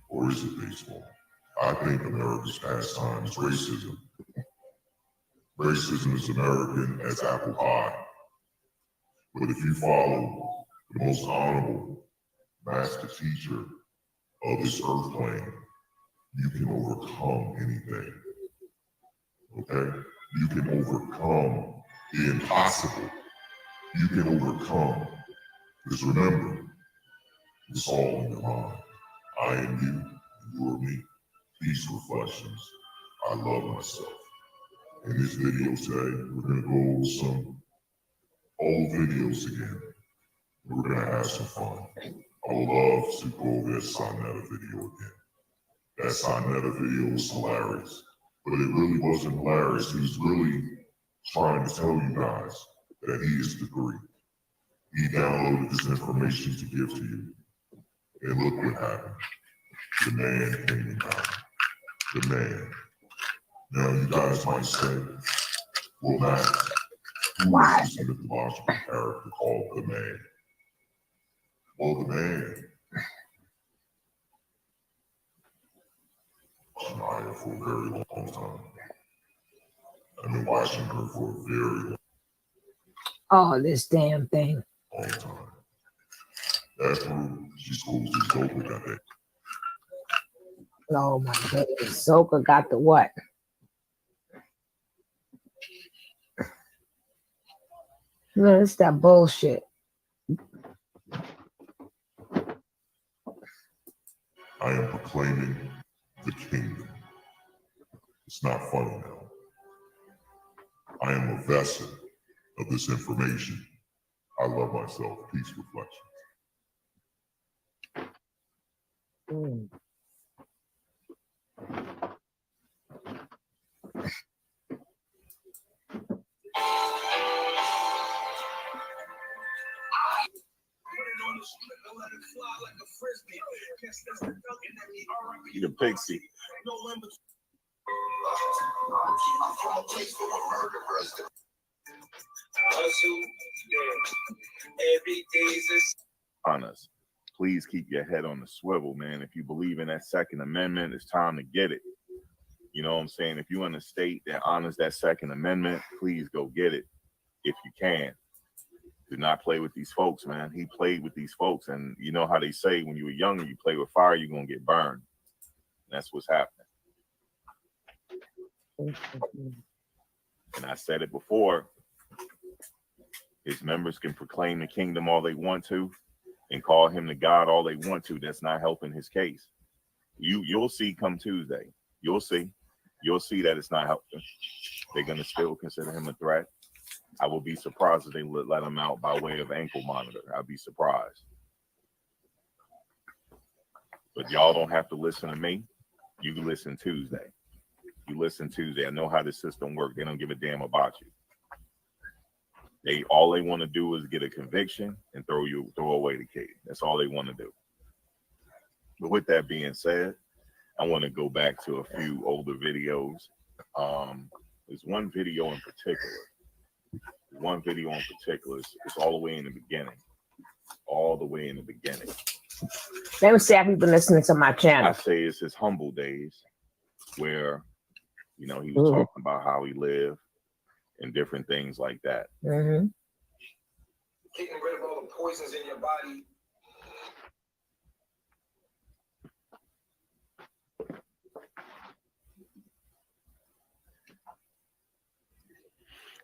Or is it baseball? I think America's pastime is racism. Racism is American as apple pie. But if you follow the most honorable master teacher of this earth plane, you can overcome anything. Okay? You can overcome the impossible. You can overcome. Because remember, it's all in your mind. I am you, and you are me. Peace reflections. I love myself. In this video today, we're going to go over some old videos again. We're going to have some fun. I would love to go over that Sonetta video again. That Sonetta video was hilarious. But it really wasn't hilarious. He was really trying to tell you guys that he is the 3. He downloaded this information to give to you. And look what happened. The man came in power. The man. Now you guys might say, well, Matt, who is this mythological character called the man? Well, the man. Shania for a very long time. I've been watching her for a very Oh, this damn thing. long time. That's who she's supposed to go with that. Oh my goodness. Soka got the what? No, it's that bullshit. I am proclaiming the kingdom. It's not funny now. I am a vessel of this information. I love myself. Peace reflections. You the pixie. Honest. Please keep your head on the swivel, man. If you believe in that Second Amendment, it's time to get it. You know what I'm saying? If you're in a state that honors that Second Amendment, please go get it if you can. Do not play with these folks, man. He played with these folks. And you know how they say when you were younger, you play with fire, you're going to get burned. And that's what's happening. And I said it before. His members can proclaim the kingdom all they want to and call him the God all they want to. That's not helping his case. You'll see come Tuesday. You'll see. You'll see that it's not helping. They're going to still consider him a threat. I will be surprised if they let him out by way of ankle monitor. I'll be surprised. But y'all don't have to listen to me. You can listen Tuesday. You listen Tuesday. I know how the system works. They don't give a damn about you. All they want to do is get a conviction and throw away the case. That's all they want to do. But with that being said, I want to go back to a few older videos. There's one video in particular. It's all the way in the beginning. All the way in the beginning. Let me see if you've been listening to my channel. I say it's his humble days where, you know, he was talking about how he lived and different things like that. Mm-hmm. Getting rid of all the poisons in your body.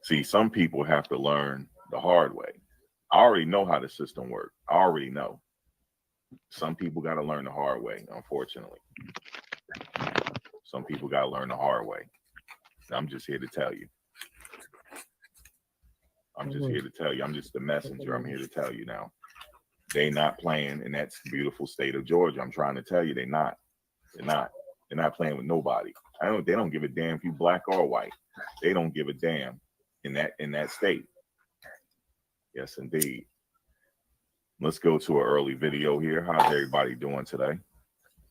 See, some people have to learn the hard way. I already know how the system works. I already know. Some people got to learn the hard way, unfortunately. Some people got to learn the hard way. I'm just here to tell you. I'm just here to tell you. I'm just the messenger. I'm here to tell you now. They not playing in that beautiful state of Georgia. I'm trying to tell you, they're not. They're not. They're not playing with nobody. They don't give a damn if you black or white. They don't give a damn in that state. Yes, indeed. Let's go to an early video here. How's everybody doing today?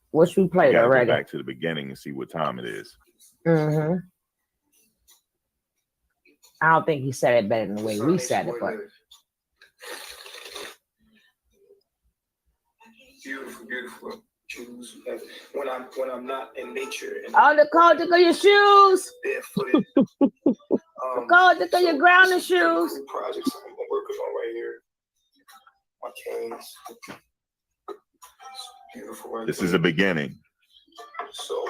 What you played already? Go back to the beginning and see what time it is. I don't think he said it better than the way we said it, but beautiful, beautiful shoes. When I'm not in nature. And Nicole, look at your shoes. Barefooted. Nicole, look at your grounding shoes. Projects I'm working on right here. My canes. Beautiful. Right This is a beginning. So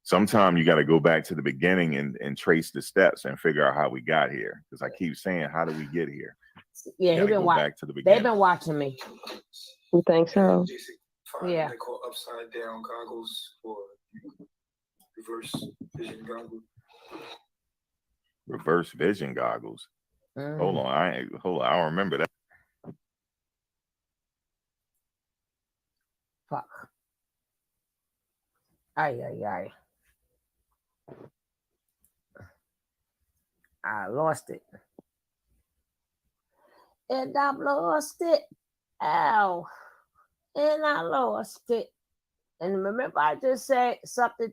sometimes you got to go back to the beginning and trace the steps and figure out how we got here. Because I keep saying, how do we get here? Yeah, they've been watching. They've been watching me. You think so? yeah. They call upside down goggles or reverse vision goggles. Reverse vision goggles. Hold on, I don't remember that. Fuck. Ay. I lost it. And I lost it. Ow. And I lost it. And remember, I just said something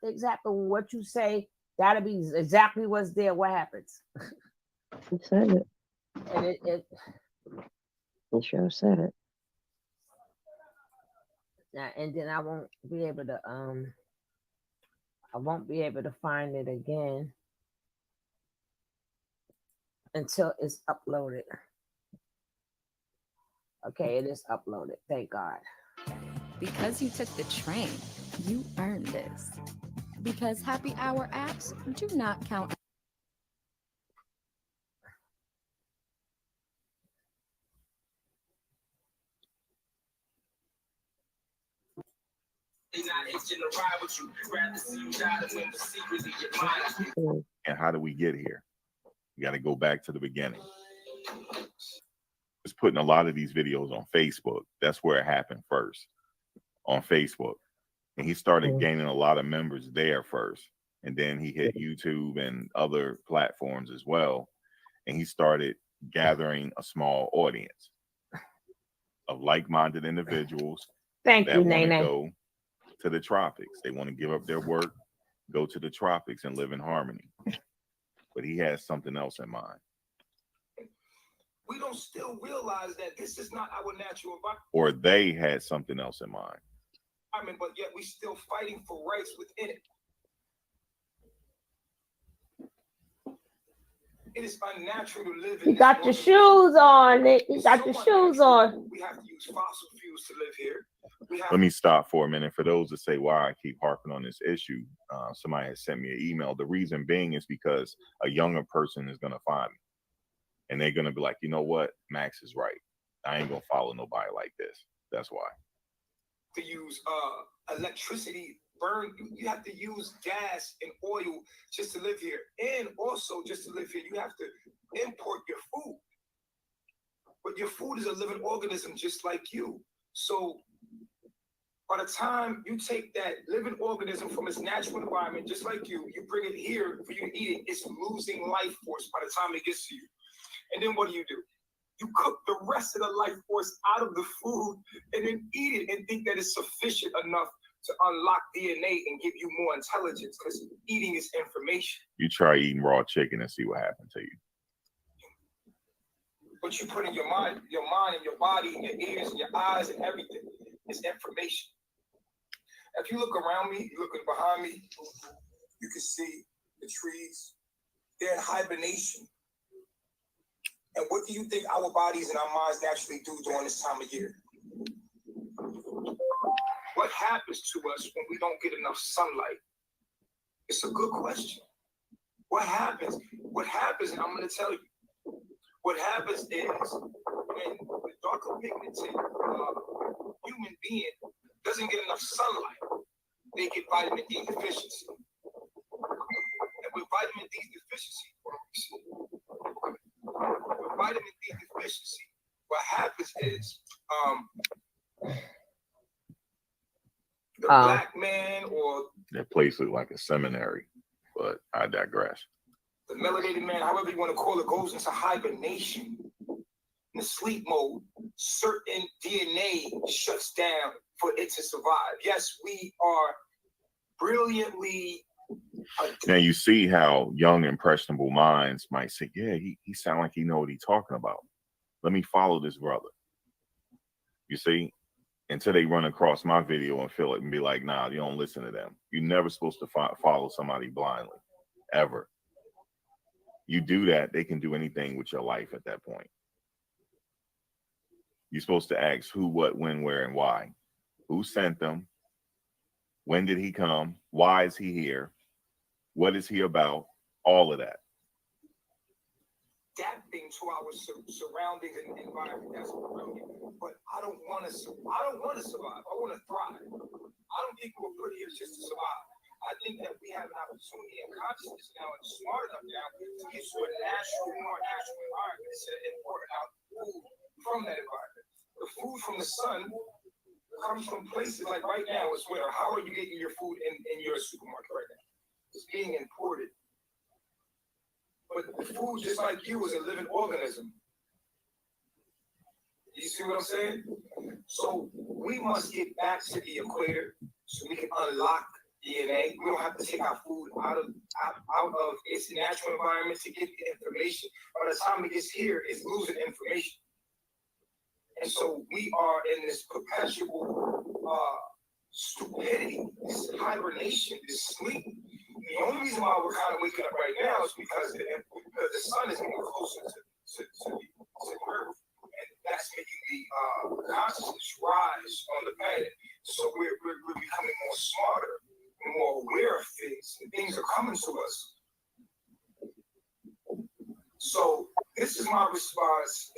things happen. What you say, that'll be exactly what's there. What happens? You said it. And it You sure said it. and then I won't be able to find it again until it's uploaded. Okay, it is uploaded. Thank God. Because you took the train, you earned this. Because happy hour apps do not count. And how do we get here? You got to go back to the beginning. Just putting a lot of these videos on Facebook. That's where it happened first, on Facebook. And he started gaining a lot of members there first. And then he hit YouTube and other platforms as well. And he started gathering a small audience of like-minded individuals. Thank that you, want to Nene. go to the tropics. They want to give up their work, go to the tropics and live in harmony. But he has something else in mind. We don't still realize that this is not our natural environment. Or they had something else in mind. But yet we still fighting for rights within it. It is unnatural to live in. You got your shoes on, Nick. You got your shoes on. We have to use fossil fuels to live here. Let me stop for a minute. For those that say why I keep harping on this issue, somebody has sent me an email. The reason being is because a younger person is going to find me. And they're going to be like, you know what? Max is right. I ain't going to follow nobody like this. That's why. To use electricity, burn, you have to use gas and oil just to live here. And also just to live here, you have to import your food. But your food is a living organism just like you. So by the time you take that living organism from its natural environment, just like you bring it here for you to eat it, it's losing life force by the time it gets to you. And then what do? You cook the rest of the life force out of the food and then eat it and think that it's sufficient enough to unlock DNA and give you more intelligence, because eating is information. You try eating raw chicken and see what happened to you. What you put in your mind and your body and your ears and your eyes and everything is information. If you look around me, you looking behind me, you can see the trees. They're in hibernation. And what do you think our bodies and our minds naturally do during this time of year? What happens to us when we don't get enough sunlight? It's a good question. What happens, and I'm going to tell you, what happens is when the darker pigmented human being doesn't get enough sunlight, they get vitamin D deficiency. And with vitamin D deficiency, what happens is the black man, or that place looked like a seminary, but I digress. The melanated man, however you want to call it, goes into hibernation. In the sleep mode, certain DNA shuts down for it to survive. Yes, we are brilliantly. Now you see how young impressionable minds might say, yeah, he sound like he know what he's talking about. Let me follow this brother. You see, until they run across my video and feel it and be like, nah, you don't listen to them. You're never supposed to follow somebody blindly, ever. You do that, they can do anything with your life at that point. You're supposed to ask who, what, when, where, and why. Who sent them? When did he come? Why is he here? What is he about? All of that. Adapting to our surroundings and environment. That's brilliant. But I don't want to survive. I want to thrive. I don't think we're put here just to survive. I think that we have an opportunity and consciousness now and smart enough now to get to a more natural environment instead of importing out food from that environment. The food from the sun comes from places like right now, it's winter. How are you getting your food in your supermarket right now? It's being imported. But the food, just like you, is a living organism. You see what I'm saying? So we must get back to the equator so we can unlock DNA. We don't have to take our food out of its natural environment to get the information. By the time it gets here, it's losing information. And so we are in this perpetual stupidity, this hibernation, this sleep. The only reason why we're kind of waking up right now is because the sun is getting closer to the earth. And that's making the consciousness rise on the planet. So we're becoming more smarter, more aware of things, and things are coming to us. So this is my response,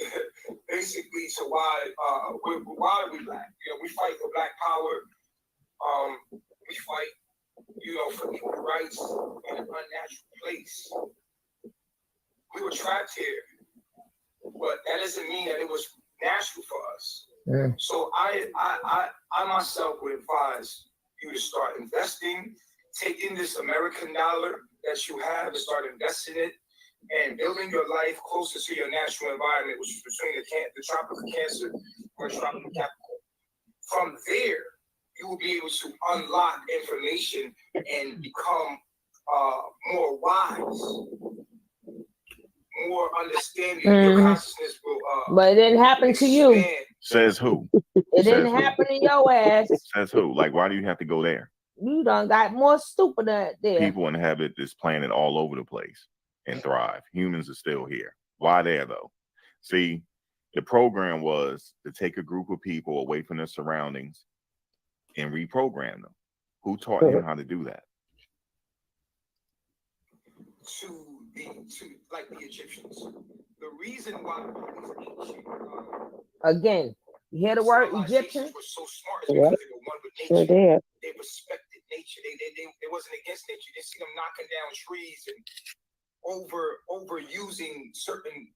basically, to why are we black? You know, we fight for black power. We fight, for equal rights in an unnatural place. We were trapped here, but that doesn't mean that it was natural for us. Yeah. So I myself would advise you to start investing, taking this American dollar that you have and start investing it and building your life closer to your natural environment, which is between the tropic of Cancer or tropic of Capricorn. From there, you will be able to unlock information and become more wise, more understanding. Your consciousness will. But it didn't happen to you. Says who? It didn't happen to your ass. Says who? Like, why do you have to go there? You done got more stupid there. People inhabit this planet all over the place and thrive. Humans are still here. Why there, though? See, the program was to take a group of people away from their surroundings and reprogram them. Who taught him how to do that? To like the Egyptians. The reason why these ancient again, you hear the word Egyptian? Were so smart is because they were one with nature. They respected nature. They wasn't against nature. They see them knocking down trees and overusing certain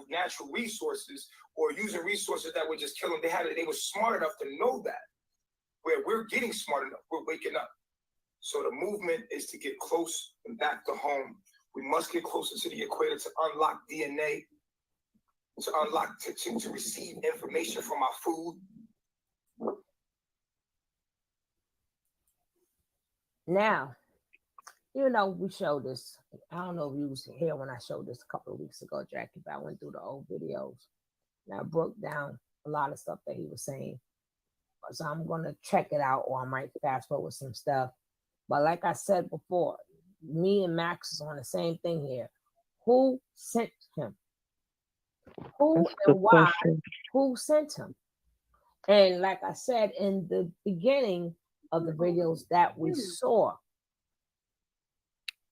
natural resources, or using resources that would just kill them. They were smart enough to know that. Where we're getting smart enough, we're waking up. So the movement is to get close and back to home. We must get closer to the equator to unlock DNA, to receive information from our food. Now, we showed this. I don't know if you was here when I showed this a couple of weeks ago, Jackie, but I went through the old videos and I broke down a lot of stuff that he was saying. So I'm going to check it out, or I might fast forward some stuff. But like I said before, me and Max is on the same thing here. Who sent him? Who and why? Who sent him? And like I said in the beginning of the videos that we saw,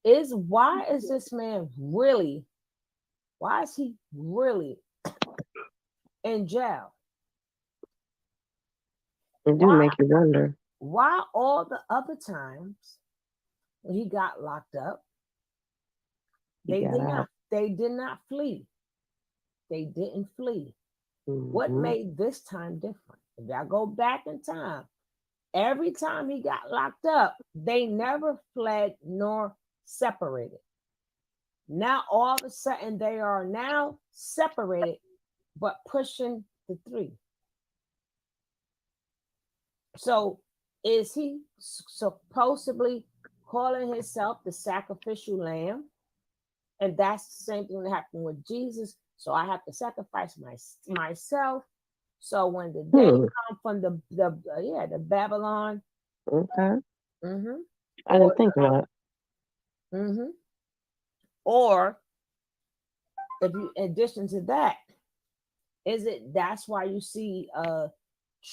why is this man really, why is he really in jail? It do make you wonder. Why all the other times when he got locked up, they did not flee. They didn't flee. What made this time different? If y'all go back in time, every time he got locked up, they never fled nor separated. Now all of a sudden they are now separated, but pushing the 3. So is he supposedly calling himself the sacrificial lamb? And that's the same thing that happened with Jesus. So I have to sacrifice myself. So when the day come from the Babylon. Okay. Mm-hmm. I didn't think of that. Mm-hmm. Or if you, in addition to that, that's why you see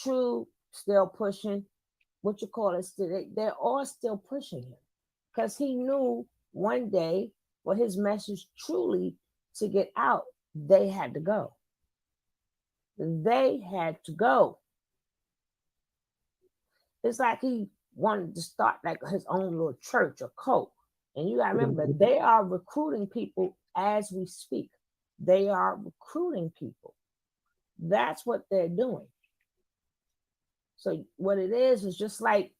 True still pushing, what you call it, they're all still pushing him. Because he knew one day for his message truly to get out, they had to go. They had to go. It's like he wanted to start like his own little church or cult. And you gotta remember, they are recruiting people as we speak. They are recruiting people. That's what they're doing. So what it is just like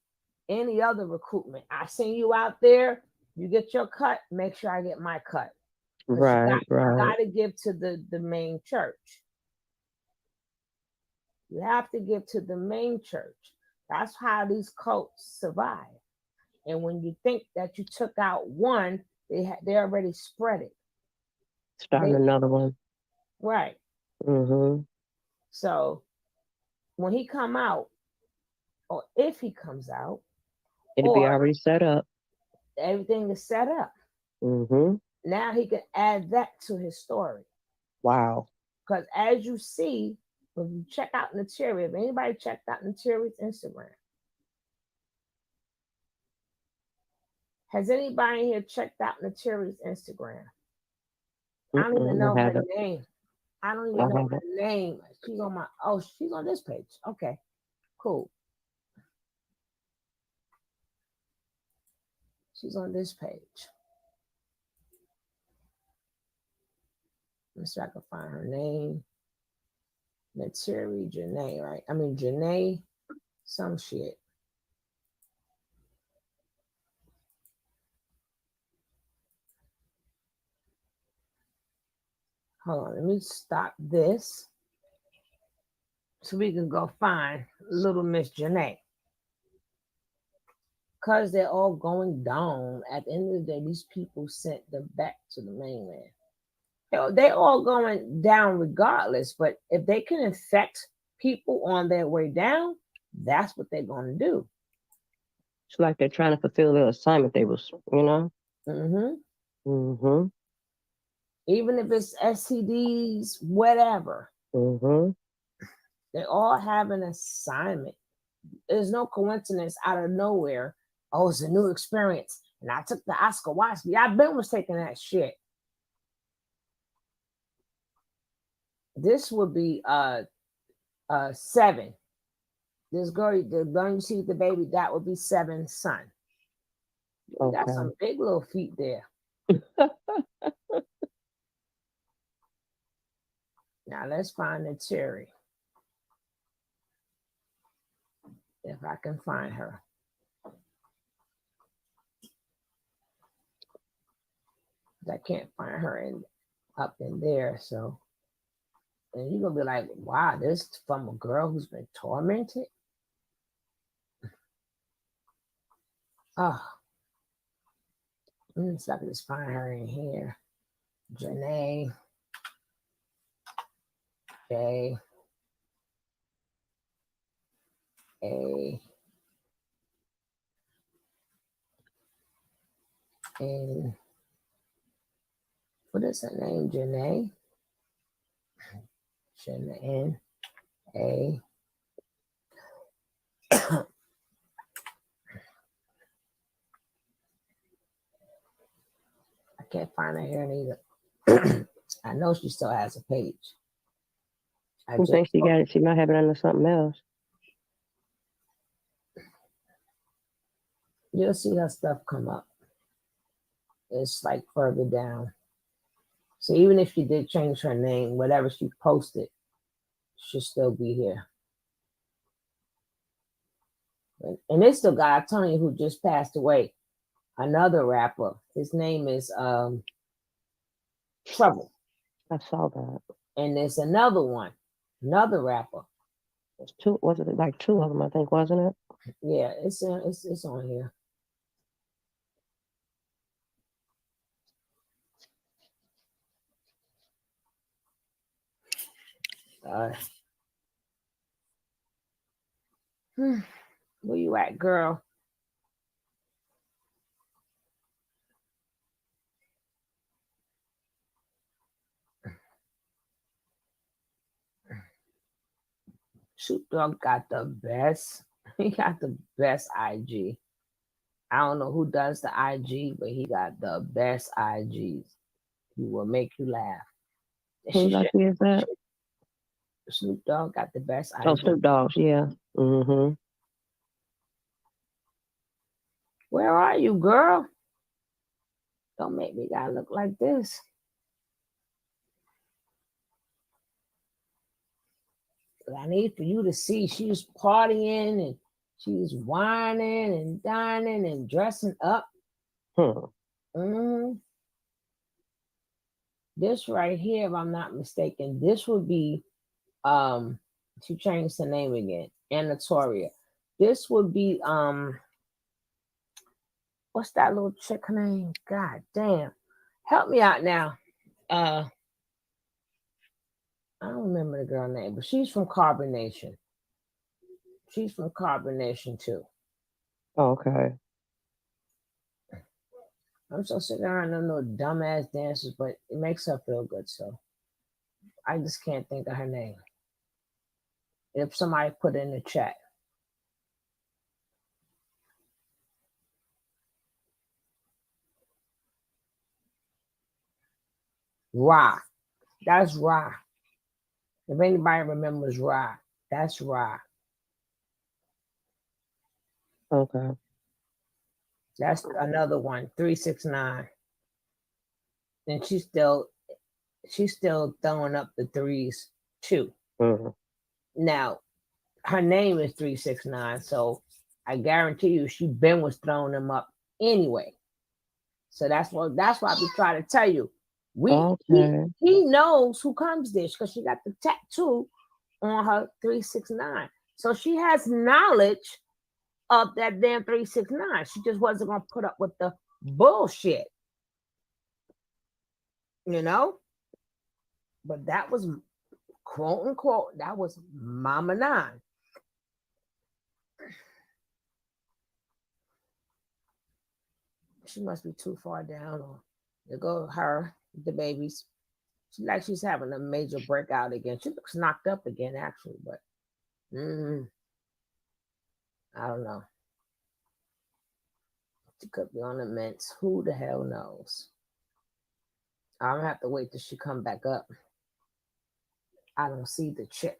any other recruitment. I seen you out there, you get your cut, make sure I get my cut. Right. You gotta give to the main church. You have to give to the main church. That's how these cults survive. And when you think that you took out one, they already spread it. Starting another one. Right. Mm-hmm. So when he come out, or if he comes out, it'll be already set up. Everything is set up. Mm-hmm. Now he can add that to his story. Wow. Because as you see, when you check out Nateri, if anybody checked out Nateri's Instagram, has anybody here checked out Nateri's Instagram? I don't even know her name. I don't even know her name. She's on she's on this page. Okay, cool. She's on this page. Let's see if I can find her name. Nateri Janae, right? I mean Janae, some shit. Hold on, let me stop this so we can go find little Miss Janae. Because they're all going down. At the end of the day, these people sent them back to the mainland. They're all going down regardless, but if they can infect people on their way down, that's what they're going to do. It's like they're trying to fulfill their assignment. They was, Mm-hmm. Mm-hmm. Even if it's STDs, whatever. Mm-hmm. They all have an assignment. There's no coincidence out of nowhere. Oh, it's a new experience. And I took the Oscar Wilde. I've been was taking that shit. This would be 7. This girl, the one you see with the baby, that would be 7's son. You got some big little feet there. Now let's find Nateri. If I can find her. I can't find her up in there, so. And you're going to be like, wow, this is from a girl who's been tormented? Oh. Let me see if I can just find her in here. Janae. J. A. And what is her name? Janae. Janae. A. can't find her here neither. I know she still has a page. I think she got it. She might have it under something else. You'll see her stuff come up. It's like further down. So even if she did change her name, whatever she posted should still be here. And it's the guy, Tony, who just passed away. Another rapper. His name is Trouble. I saw that. And there's another one, another rapper. There's two. Was it like two of them? I think, wasn't it? Yeah, it's on here. Where you at, girl? Snoop Dogg got the best. He got the best IG. I don't know who does the IG, but he got the best IGs. He will make you laugh. Who lucky is that? Snoop Dogg got the best IG. Oh, Snoop Dogg, yeah. Mm-hmm. Where are you, girl? Don't make me gotta look like this. But I need for you to see she's partying and she's whining and dining and dressing up. This right here, if I'm not mistaken, this would be she changed the name again, Anatoria. This would be what's that little chick name? God damn. Help me out now. I don't remember the girl name, but she's from Carbonation. She's from Carbonation too. Oh, okay. I'm so sick around them little dumbass dances, but it makes her feel good. So I just can't think of her name. If somebody put it in the chat. Ra. That's Ra. If anybody remembers Ra, that's Ra. Okay. That's another one, 369. And she's still throwing up the threes too. Mm-hmm. Now, her name is 369, so I guarantee you she been was throwing them up anyway. So that's why I be trying to tell you. He knows who comes there because she got the tattoo on her 369. So she has knowledge of that damn 369. She just wasn't gonna put up with the bullshit. You know? But that was quote unquote, that was Mama Nine. She must be too far down, or there go her, the babies. She's having a major breakout again. She looks knocked up again, actually, but I don't know. She could be on the mints. Who the hell knows? I'm gonna have to wait till she come back up. I don't see the chick.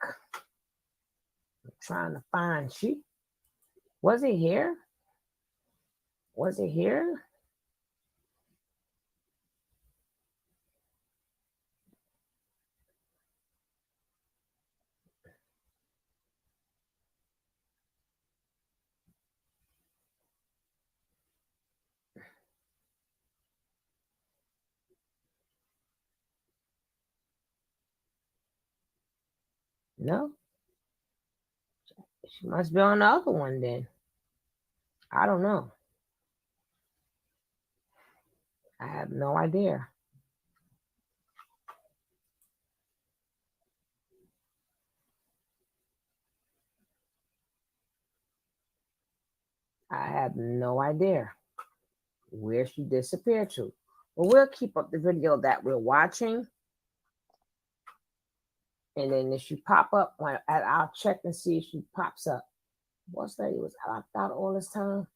I'm trying to find she. Was it here? Was it here? No. She must be on the other one then. I don't know. I have no idea. I have no idea where she disappeared to. But we'll keep up the video that we're watching. And then if she pop up, I'll check and see if she pops up. What's that? He was locked out all this time.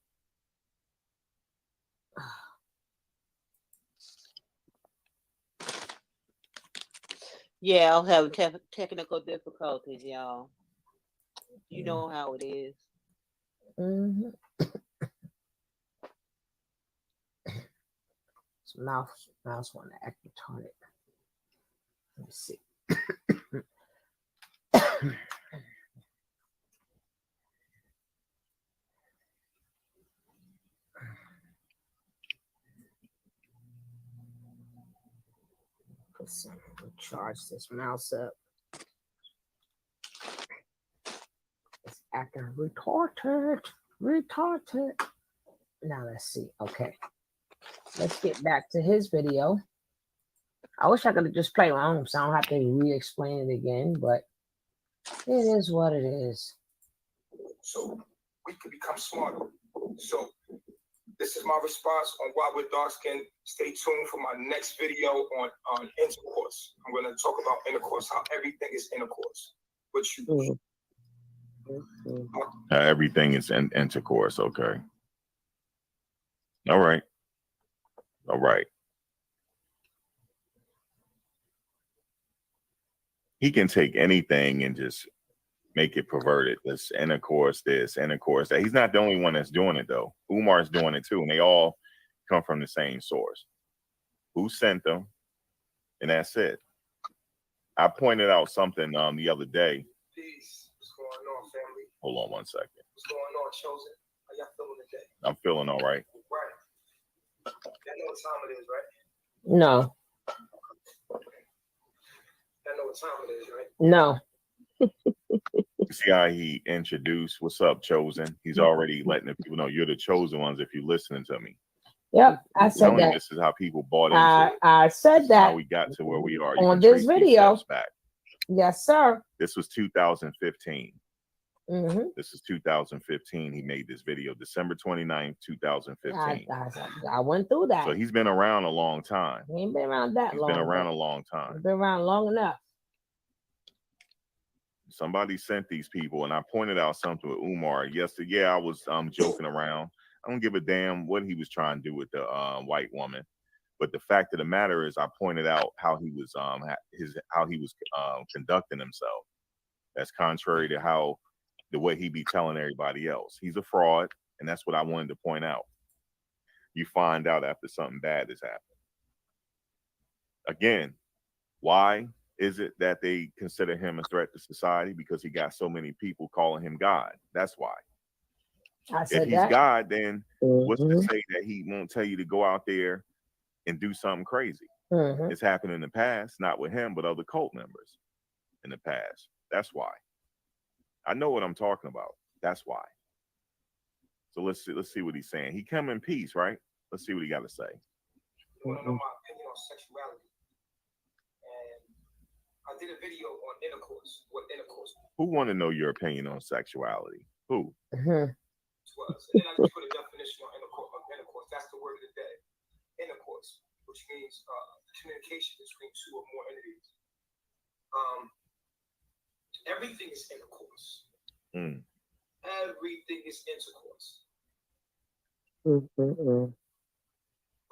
Yeah, I'll have technical difficulties, y'all. You know how it is. Mm-hmm. Mouse want to act retarded. Let me see. Charge this mouse up. It's acting retarded. Now let's see. Okay. Let's get back to his video. I wish I could have just played my own so I don't have to re-explain it again, but it is what it is. So we can become smarter. So this is my response on why we're dark skinned. Stay tuned for my next video on intercourse. I'm going to talk about intercourse, how everything is intercourse. But you. Everything is intercourse. Okay. All right. He can take anything and just make it perverted. This intercourse, that. He's not the only one that's doing it though. Umar's doing it too, and they all come from the same source. Who sent them? And that's it. I pointed out something the other day. Peace. What's going on, family? Hold on one second. What's going on, Chosen? How y'all feeling today? I'm feeling all right. Right. Y'all know what time it is, right? No. Y'all know what time it is, right? No. See how he introduced, what's up, Chosen? He's already letting the people know you're the chosen ones if you're listening to me. Yep, I said that. This is how people bought into it. I said that. How we got to where we are. On this video. Back. Yes, sir. This was 2015. Mm-hmm. This is 2015. He made this video, December 29th, 2015. I went through that. So he's been around a long time. He ain't been around that long. He's been around a long time. He's been around long enough. Somebody sent these people, and I pointed out something with Umar yesterday. Yeah, I was joking around. I don't give a damn what he was trying to do with the white woman, but the fact of the matter is, I pointed out how he was conducting himself. That's contrary to the way he be telling everybody else. He's a fraud, and that's what I wanted to point out. You find out after something bad has happened. Again, why is it that they consider him a threat to society? Because he got so many people calling him God. That's why. If he's God, then what's to say that he won't tell you to go out there and do something crazy? It's happened in the past, not with him, but other cult members in the past. That's why. I know what I'm talking about. That's why. So let's see what he's saying. He come in peace, right? Let's see what he got to say. You want to know my opinion on sexuality? And I did a video on intercourse. What intercourse? Who want to know your opinion on sexuality? Who? Was. And then I just put a definition on intercourse. That's the word of the day. Intercourse, which means communication between two or more entities. Everything is intercourse. Everything is intercourse.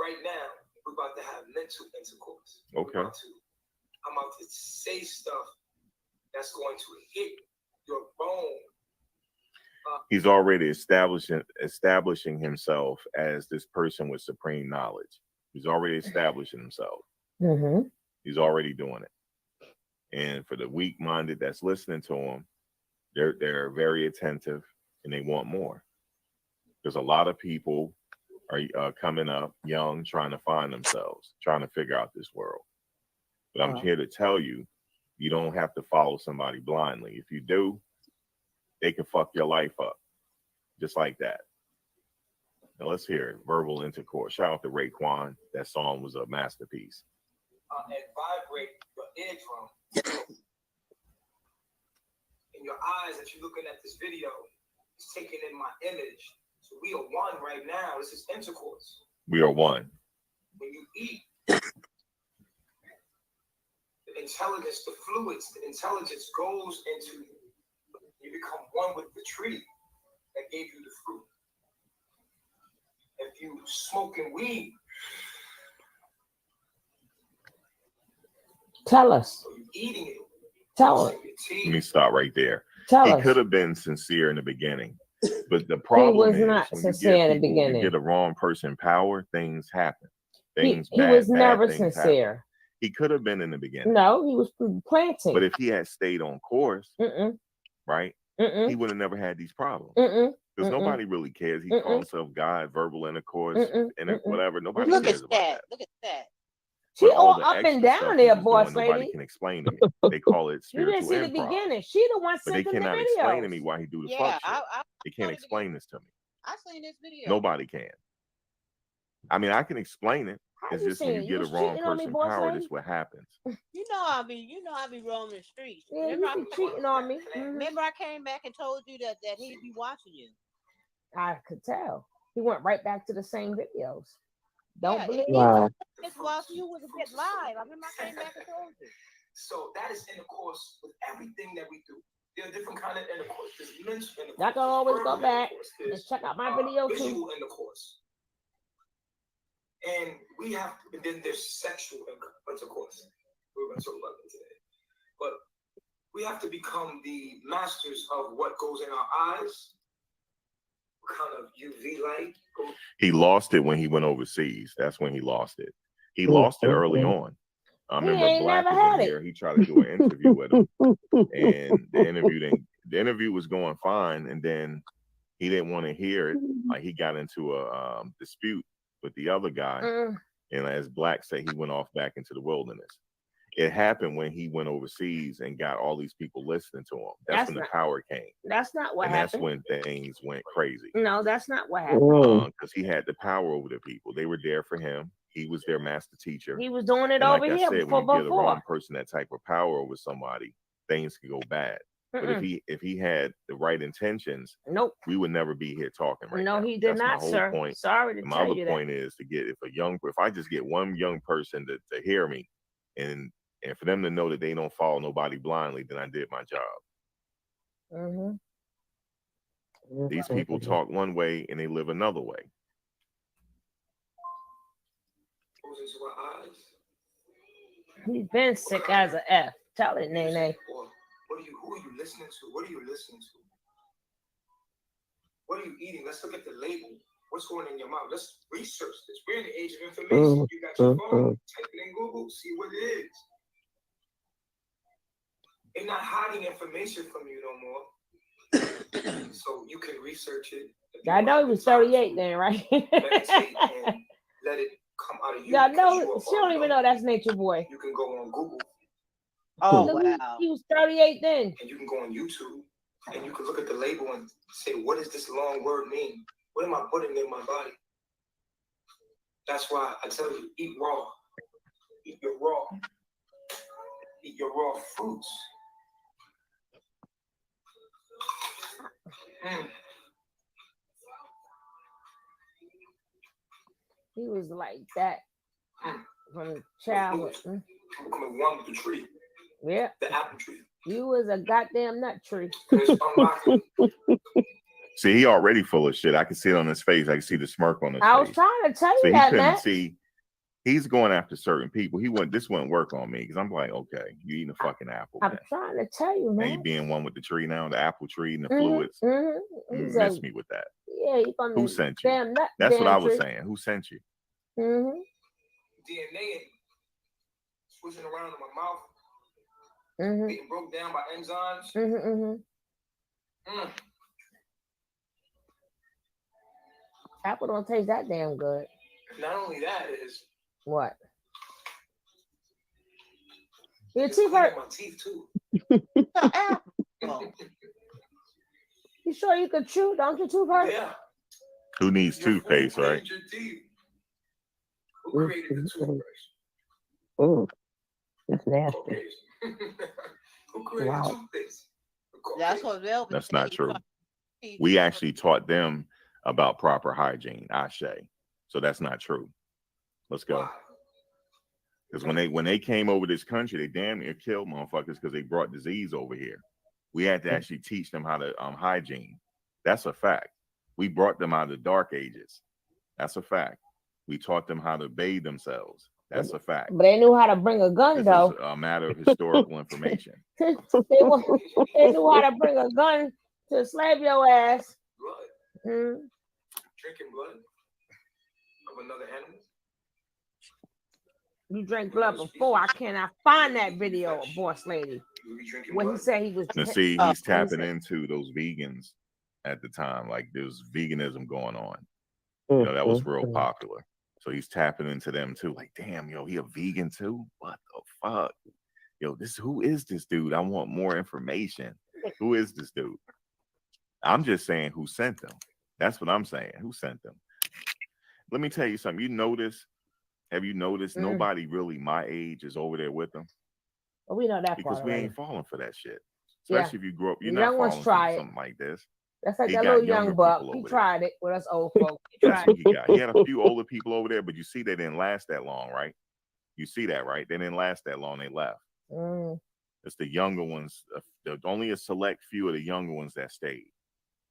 Right now, we're about to have mental intercourse. Okay. I'm about to say stuff that's going to hit your bone. He's already establishing himself as this person with supreme knowledge. He's already establishing himself. He's already doing it. And for the weak-minded that's listening to him, they're very attentive and they want more. There's a lot of people are coming up young, trying to find themselves, trying to figure out this world. But I'm here to tell you, you don't have to follow somebody blindly. If you do, they can fuck your life up just like that. Now let's hear it. Verbal intercourse. Shout out to Raekwon. That song was a masterpiece. And vibrate your eardrum. In your eyes that you're looking at this video is taking in my image. So we are one right now. This is intercourse. We are one. When you eat, the intelligence, the fluids, the intelligence goes into you. You become one with the tree that gave you the fruit. If you smoking weed, tell us. so you eating it. Tell us. Let me stop right there. Tell he us. could have been sincere in the beginning, but the He problem was is not when sincere in the you beginning. get a wrong person power, things happen. He was never sincere. He could have been in the beginning. No, he was planting. But if he had stayed on course, right, he would have never had these problems. Because nobody really cares. He calls himself God, verbal intercourse, and whatever. Nobody cares about that. Look at that. She But all the up and extra down stuff there, he was boss doing, nobody lady. can explain to me. They call it You spiritual didn't see the improv. beginning. She the one But sent they them the cannot videos. explain to me why he do the Yeah, fuck shit. They can't explain this to me. I seen this video. Nobody can. I mean, I can explain it. It's just when you get a wrong person power, that's what happens. You know I be roaming the streets. Yeah, Remember you be cheating on me. Remember I came back and told you that he'd be watching you. I could tell. He went right back to the same videos. Don't believe me. It's while you was a bit live. I remember I came back and told you. So that is intercourse with everything that we do. There are different kind of intercourse. There's mental intercourse. Y'all can always go back and check out my video too. Visual intercourse. And we have, and then there's sexual intercourse. We're going to talk about that today. But we have to become the masters of what goes in our eyes. What kind of UV light. He lost it when he went overseas. That's when he lost it. He lost it early on. I remember Black was in here. He tried to do an interview with him, and the interview was going fine, and then he didn't want to hear it. Like he got into a dispute with the other guy, and as Black said, he went off back into the wilderness. It happened when he went overseas and got all these people listening to him. That's when the power came. That's not what happened. That's when things went crazy. No, that's not what happened. Because he had the power over the people. They were there for him. He was their master teacher. He was doing it and over like here I said, before. when you get a wrong person that type of power over somebody, things can go bad. But if he had the right intentions, we would never be here talking right now. No, he did That's not, my whole sir. point. Sorry to my tell other you point is to get if I just get one young person to hear me, and for them to know that they don't follow nobody blindly, then I did my job. These people talk one way and they live another way. He's been sick as a F. Tell it, Nene. Who are you listening to? What are you listening to? What are you eating? Let's look at the label. What's going in your mouth? Let's research this. We're in the age of information. You got your phone. Type it in Google. See what it is. They're not hiding information from you no more. So you can research it. I know he was 38 then, right? Meditate and let it come out of you. Y'all know, she don't even know that's Nature Boy. You can go on Google. Oh, wow. He was 38 then. And you can go on YouTube and you can look at the label and say, what does this long word mean? What am I putting in my body? That's why I tell you, eat raw. Eat your raw. Eat your raw fruits. He was like that from childhood. I'm becoming one with the tree. Yeah. The apple tree. You was a goddamn nut tree. See, he already full of shit. I can see it on his face. I can see the smirk on his face. I was trying to tell you that, man. See, he's going after certain people. This wouldn't work on me because I'm like, okay, you eating a fucking apple. I'm trying to tell you, man. And you being one with the tree now, the apple tree and the fluids. Miss me with that. Yeah, you gonna who sent you? Damn nut. That's what I was tree. saying. Who sent you? DNA switching around in my mouth, being broke down by enzymes. Apple don't taste that damn good. Not only that is what? Your teeth hurt. My teeth too. You sure you could chew? Don't your tooth hurt? Yeah. Who needs toothpaste, right? Who created the toothbrush? Oh, that's nasty. Who created toothpaste? That's what they'll be. That's not true. We actually taught them about proper hygiene, Ashe. So that's not true. Let's go. Because when they came over this country, they damn near killed motherfuckers because they brought disease over here. We had to actually teach them how to hygiene. That's a fact. We brought them out of the dark ages. That's a fact. We taught them how to bathe themselves. That's a fact. But they knew how to bring a gun, This though. is a matter of historical information. they knew how to bring a gun to slave your ass. Blood. Drinking blood of another animal. You drank blood before. I cannot find that video, boss lady. When he said he was. Now, see, he's tapping into those vegans at the time. Like, there's veganism going on. You know, that was real popular. So he's tapping into them too. Like, damn, yo, he a vegan too? What the fuck? Yo, who is this dude? I want more information. Who is this dude? I'm just saying who sent them. That's what I'm saying. Who sent them? Let me tell you something. Have you noticed nobody really my age is over there with them? Well, we know that because we already. ain't falling for that shit. Especially if you grew up, you're young not ones falling for try something like this. That's like He that got little younger young buck. people He over tried it with us old folks. That's what he got. He had a few older people over there, but you see they didn't last that long, right? You see that, right? They didn't last that long. They left. It's the younger ones. Only a select few of the younger ones that stayed.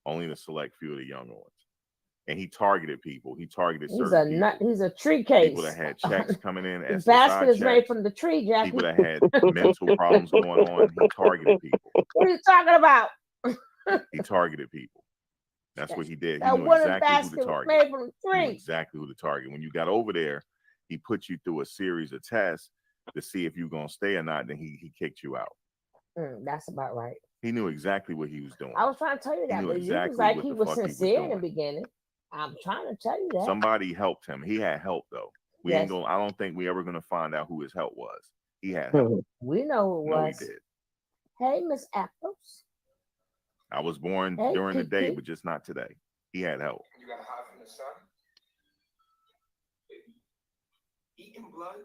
Only the select few of the younger ones. And he targeted people. He targeted certain people. He's a tree case. People that had checks coming in. The basket is made from the tree, Jackie. People that had mental problems going on. He targeted people. What are you talking about? He targeted people. That's what he did. He That knew wooden exactly who basket to was target. made from the He knew tree. exactly who to target. When you got over there, he put you through a series of tests to see if you're gonna stay or not. Then he kicked you out. That's about right. He knew exactly what he was doing. I was trying to tell you He that, knew but exactly you was like what he the was fuck he was sincere in the doing. beginning. I'm trying to tell you that. Somebody helped him. He had help though. We Yes. ain't gonna. I don't think we ever gonna find out who his help was. He had help. We know who it No, was. he did. Hey, Miss Apples. I was born Hey, during the day, Kiki. but just not today. He had help. You gotta hide from the sun. Eating blood,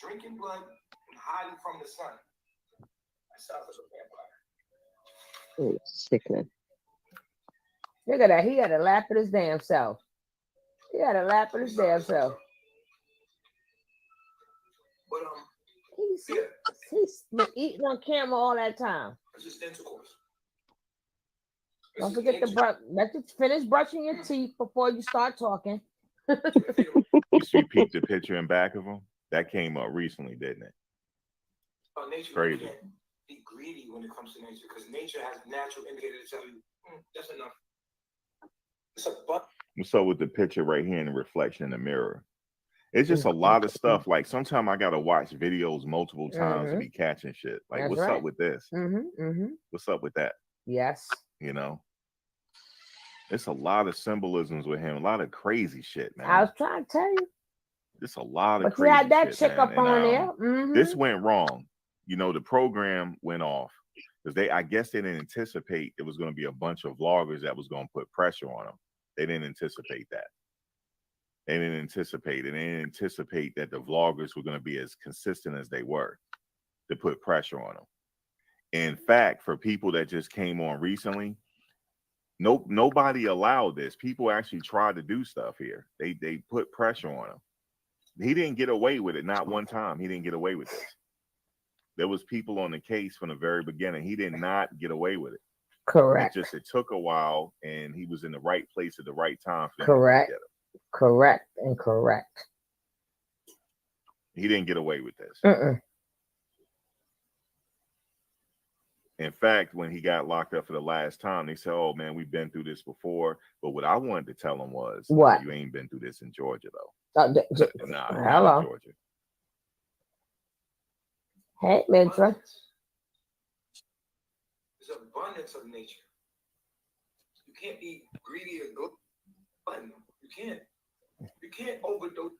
drinking blood, and hiding from the sun. That sounds like a vampire. Sickening. Look at that. He had to laugh at his damn self. He had to laugh at his damn self. But He's been eating on camera all that time. it's just intercourse. Don't forget to brush. Let you finish brushing your teeth before you start talking. You see, peep the picture in back of him. That came up recently, didn't it? Nature Crazy. can't be greedy when it comes to nature because nature has natural indicators to tell you that's enough. It's a buck. What's up with the picture right here in the reflection in the mirror? It's just a lot of stuff. Like sometimes I gotta watch videos multiple times to be catching shit. Like, That's what's right. up with this? What's up with that? Yes. You know, it's a lot of symbolisms with him. A lot of crazy shit, man. I was trying to tell you. Just a lot of But you crazy had that shit, chick man. up And, on there. This went wrong. You know, the program went off because I guess they didn't anticipate it was going to be a bunch of vloggers that was going to put pressure on them. They didn't anticipate that. They didn't anticipate it. They didn't anticipate that the vloggers were going to be as consistent as they were to put pressure on them. In fact, for people that just came on recently, nobody allowed this. People actually tried to do stuff here. They put pressure on him. He didn't get away with it. Not one time. He didn't get away with this. There was people on the case from the very beginning. He did not get away with it. Correct. It took a while, and he was in the right place at the right time. For them Correct. to get him. Correct and correct. He didn't get away with this. In fact, when he got locked up for the last time, they said, "Oh man, we've been through this before." But what I wanted to tell him was, "What? You ain't been through this in Georgia, though." Nah, hello. in Georgia. Hey, Mintra. There's abundance of nature. You can't be greedy or go. You can't. You can't overdose.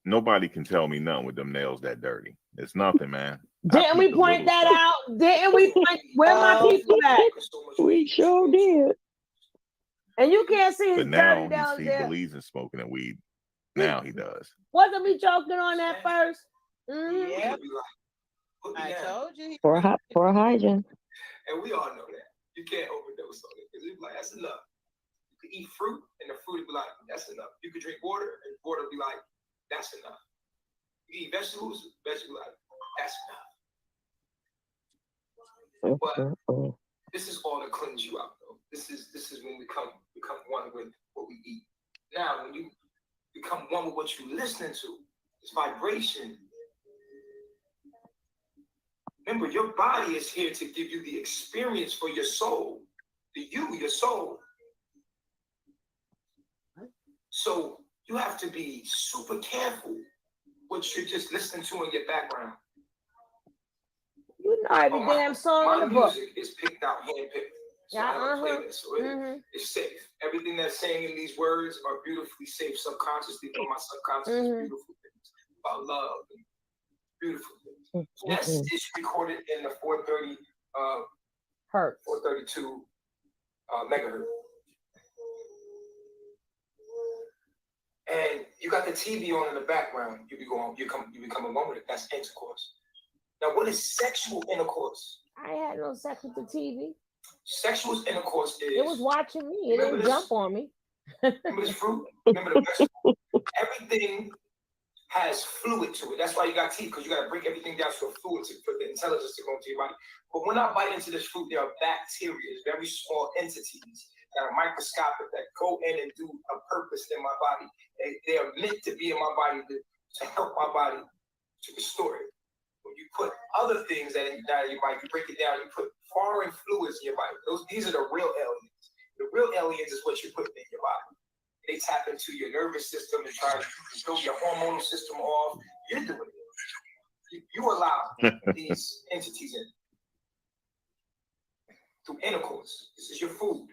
Nobody can tell me nothing with them nails that dirty. It's nothing, man. Didn't we point that out? Didn't we point? Where my people at? We sure did. And you can't see his But now dirty down he there. believes in smoking and weed. Now he does. Wasn't we joking on that first? Yeah. I told you. For hygiene. And we all know that. You can't overdose on it. Because it's like, that's enough. You could eat fruit, and the fruit would be like, that's enough. You could drink water, and water would be like, that's enough. You eat vegetables, vegetables like, that's enough. But this is all to cleanse you out, though. This is when we become one with what we eat. Now, when you become one with what you're listening to, It's vibration. Remember, your body is here to give you the experience for your soul. Your soul. So you have to be super careful what you're just listening to in your background. You know every damn song in the book. My music is picked out, handpicked. So I have a playlist, so it's safe. Everything that's saying in these words are beautifully safe subconsciously from my subconscious. Beautiful things about love, and beautiful things. Yes, it's recorded in the 430 hertz, 432 megahertz. And you got the TV on in the background. You become alone with it. That's intercourse. Now, what is sexual intercourse? I had no sex with the TV. Sexual intercourse is... It was watching me. It didn't jump on me. Remember this fruit? Remember the vegetable? Everything has fluid to it. That's why you got teeth, because you got to break everything down to a fluid for the intelligence to go into your body. But when I bite into this fruit, there are bacteria, very small entities that are microscopic that go in and do a purpose in my body. They are meant to be in my body to help my body to restore it. When you put other things that in your body, you break it down, you put foreign fluids in your body. These are the real aliens. The real aliens is what you're putting in your body. They tap into your nervous system and try to throw your hormonal system off. You're doing it. You allow these entities in. Through intercourse. This is your food.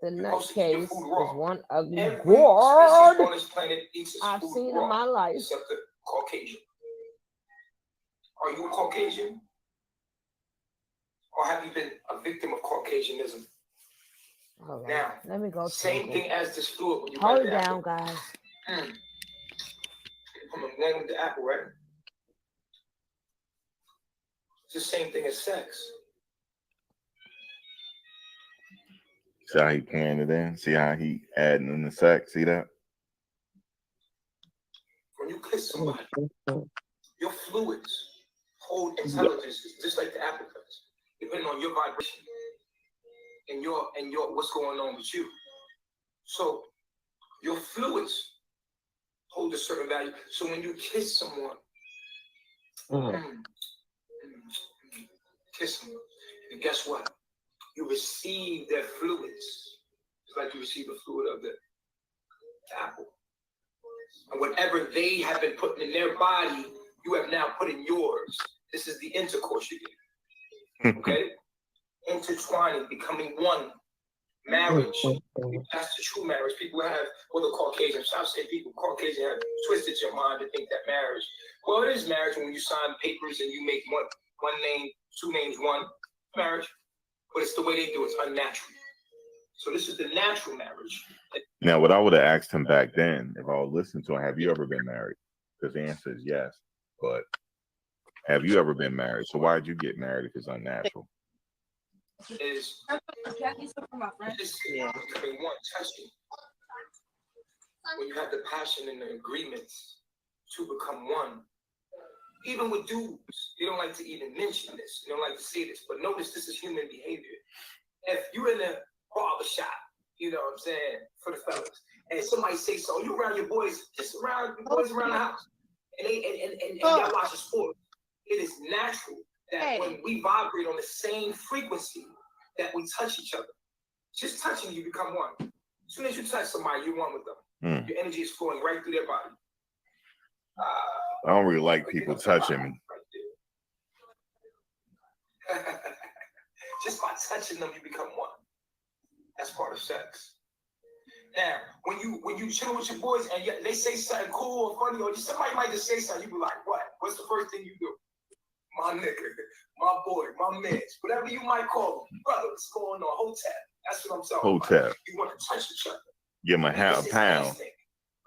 The nutcase is one ugly Every gourd species on this planet eats its I've food seen raw, in my life. except the Caucasian. Are you a Caucasian? Or have you been a victim of Caucasianism? Right. Now, let me go. Same thing as this fluid. When you hold bite it the down, apple. guys. I'm along with the apple, right? It's the same thing as sex. See how he playing it in? See how he adding in the sex? See that? When you kiss somebody, your fluids hold intelligence just like the apple does, depending on your vibration and your what's going on with you. So your fluids hold a certain value. So when you kiss someone, kiss them, and guess what? You receive their fluids. It's like you receive the fluid of the apple. And whatever they have been putting in their body, you have now put in yours. This is the intercourse you get. Okay? Intertwining, becoming one. Marriage. That's the true marriage. People have, well, the Caucasian, South State people, Caucasian have twisted your mind to think that marriage. Well, it is marriage when you sign papers and you make one name, two names, one marriage. But it's the way they do it. It's unnatural. So this is the natural marriage. Now, what I would have asked him back then, if I was listening to him, have you ever been married? Because the answer is yes. But have you ever been married? So why did you get married if it's unnatural? Is just between one touching. When you have the passion and the agreements to become one. Even with dudes, they don't like to even mention this. They don't like to say this. But notice this is human behavior. If you're in a barber shop, you know what I'm saying, for the fellas, and somebody say so, you around your boys, just around your boys around the house, and y'all watch a sport. It is natural that when we vibrate on the same frequency, that we touch each other. Just touching you become one. As soon as you touch somebody, you're one with them. Your energy is flowing right through their body. I don't really like people touching me. Just by touching them, you become one. That's part of sex. Now, when you chill with your boys and they say something cool or funny, or somebody might just say something, you be like, what? What's the first thing you do? My nigga, my boy, my man, whatever you might call them. Brother, what's going on? Hotep. That's what I'm talking about. You want to touch each other. Give him a pound. As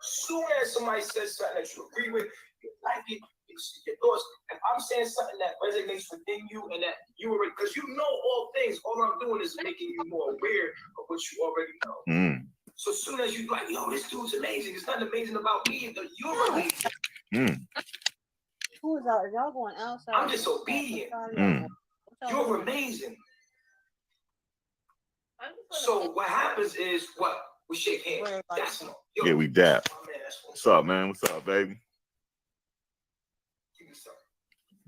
soon as somebody says something that you agree with, you like it, you see your thoughts. If I'm saying something that resonates within you and that you already, because you know all things, all I'm doing is making you more aware of what you already know. So as soon as you like, yo, this dude's amazing. There's nothing amazing about me. You're amazing. Who is out? Y'all going outside? I'm just obedient. You're amazing. So what happens is what? We shake hands. That's no. Yeah, we dap. What's up, man? What's up, baby?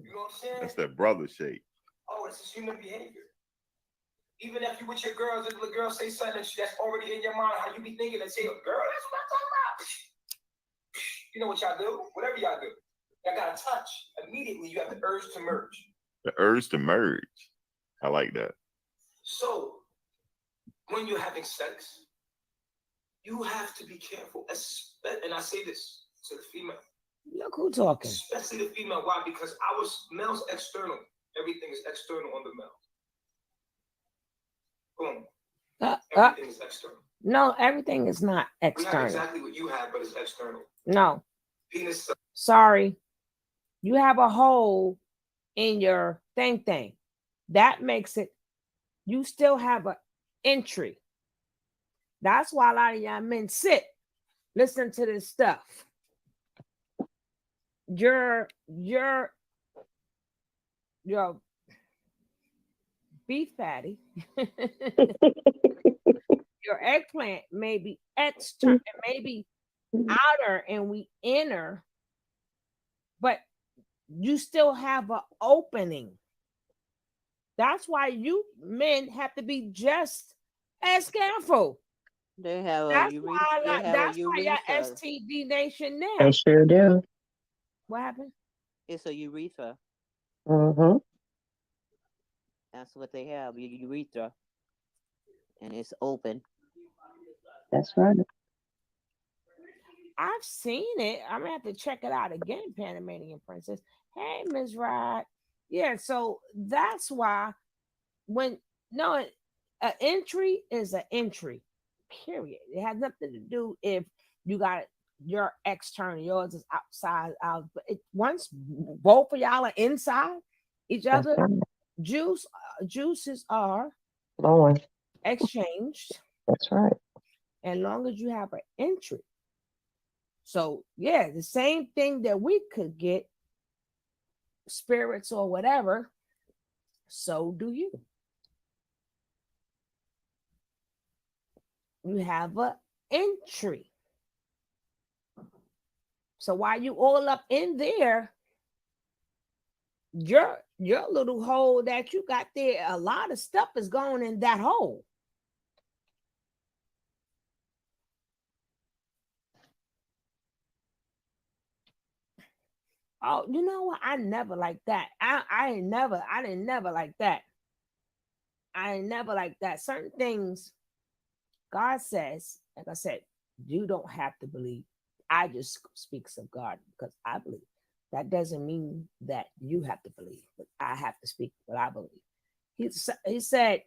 You know what I'm saying? That's that brother shake. Oh, it's just human behavior. Even if you with your girls, if the girl say something that's already in your mind, how you be thinking and say, girl, that's what I'm talking about. You know what y'all do? Whatever y'all do. Y'all gotta touch. Immediately you have the urge to merge. The urge to merge. I like that. So when you're having sex, you have to be careful. And I say this to the female. Look who talking. Especially the female. Why? Because male's external. Everything is external on the male. Boom. Everything is external. No, everything is not We external. have exactly what you have, but it's external. No. Penis. Sorry. You have a hole in your thing. That makes it, you still have an entry. That's why a lot of y'all men sit, listen to this stuff. Your beef patty, your eggplant may be external, maybe outer and we inner, but you still have an opening. That's why you men have to be just as careful. They have That's a why y'all urethra. STD nation now. They sure do. What happened? It's a urethra. Mm-hmm. That's what they have, a urethra. And it's open. That's right. I've seen it. I'm gonna have to check it out again, Panamanian Princess. Hey, Ms. Rod. Yeah, so that's why an entry is an entry, period. It has nothing to do if you got your external, yours is outside out. But once both of y'all are inside each other, juices are flowing, exchanged. That's right. As long as you have an entry. So yeah, the same thing that we could get, spirits or whatever, so do you. You have an entry. So while you all up in there, your little hole that you got there, a lot of stuff is going in that hole. Oh, you know what? I never like that. I didn't never like that. I ain't never like that. Certain things God says, like I said, you don't have to believe. I just speaks of God because I believe. That doesn't mean that you have to believe, but I have to speak what I believe. He said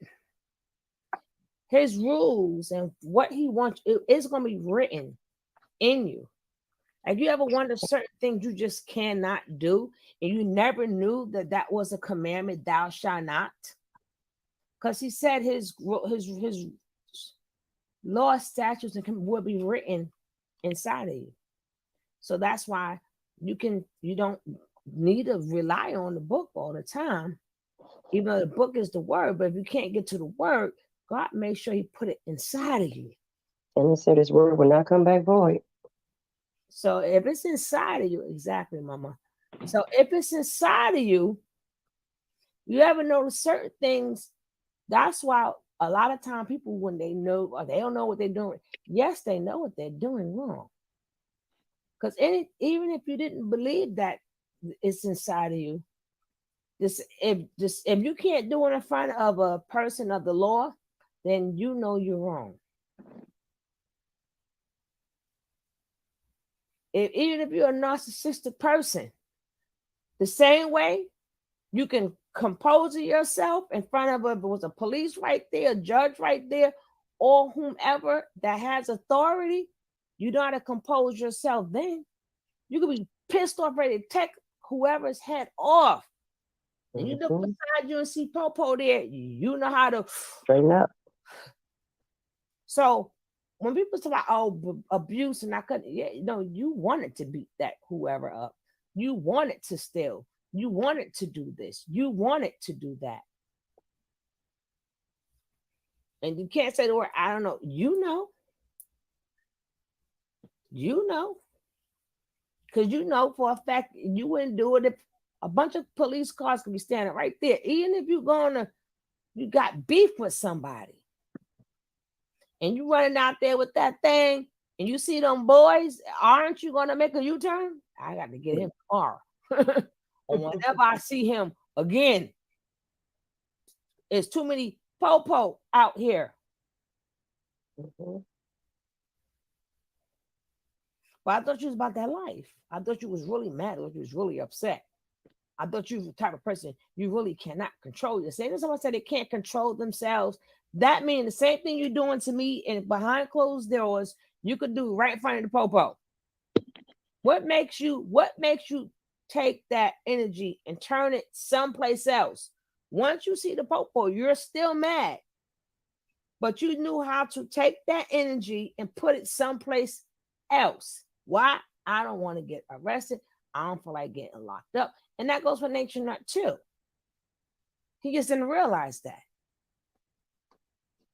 his rules and what he wants, it's going to be written in you. Have you ever wondered certain things you just cannot do, and you never knew that was a commandment, thou shalt not? Because he said his law, statutes, and will be written inside of you. So that's why you don't need to rely on the book all the time, even though the book is the word. But if you can't get to the word, God made sure he put it inside of you. And he said his word will not come back void. So if it's inside of you, exactly, Mama. So if it's inside of you, you ever notice certain things? That's why a lot of time people, when they know or they don't know what they're doing, yes, they know what they're doing wrong. Because even if you didn't believe that it's inside of you, if you can't do it in front of a person of the law, then you know you're wrong. Even if you're a narcissistic person, the same way you can compose yourself in front of if it was a police right there, a judge right there, or whomever that has authority, you know how to compose yourself then. You could be pissed off, ready to take whoever's head off. And you look beside you and see Popo there, you know how to straighten up. So when people talk about abuse and I couldn't, you wanted to beat that whoever up. You wanted to steal. You wanted to do this. You wanted to do that. And you can't say the word, I don't know. You know. Because you know for a fact you wouldn't do it A bunch of police cars can be standing right there. Even if you got beef with somebody and you running out there with that thing and you see them boys, aren't you gonna make a U-turn? I got to get him tomorrow. Or whenever I see him again, it's too many po-po out here. But I thought you was about that life. I thought you was really mad. I thought you was really upset. I thought you was the type of person you really cannot control yourself. If someone said they can't control themselves, that means the same thing you're doing to me and behind closed doors, you could do right in front of the popo. What makes you take that energy and turn it someplace else? Once you see the popo, you're still mad. But you knew how to take that energy and put it someplace else. Why? I don't want to get arrested. I don't feel like getting locked up. And that goes for Nature Nut too. He just didn't realize that.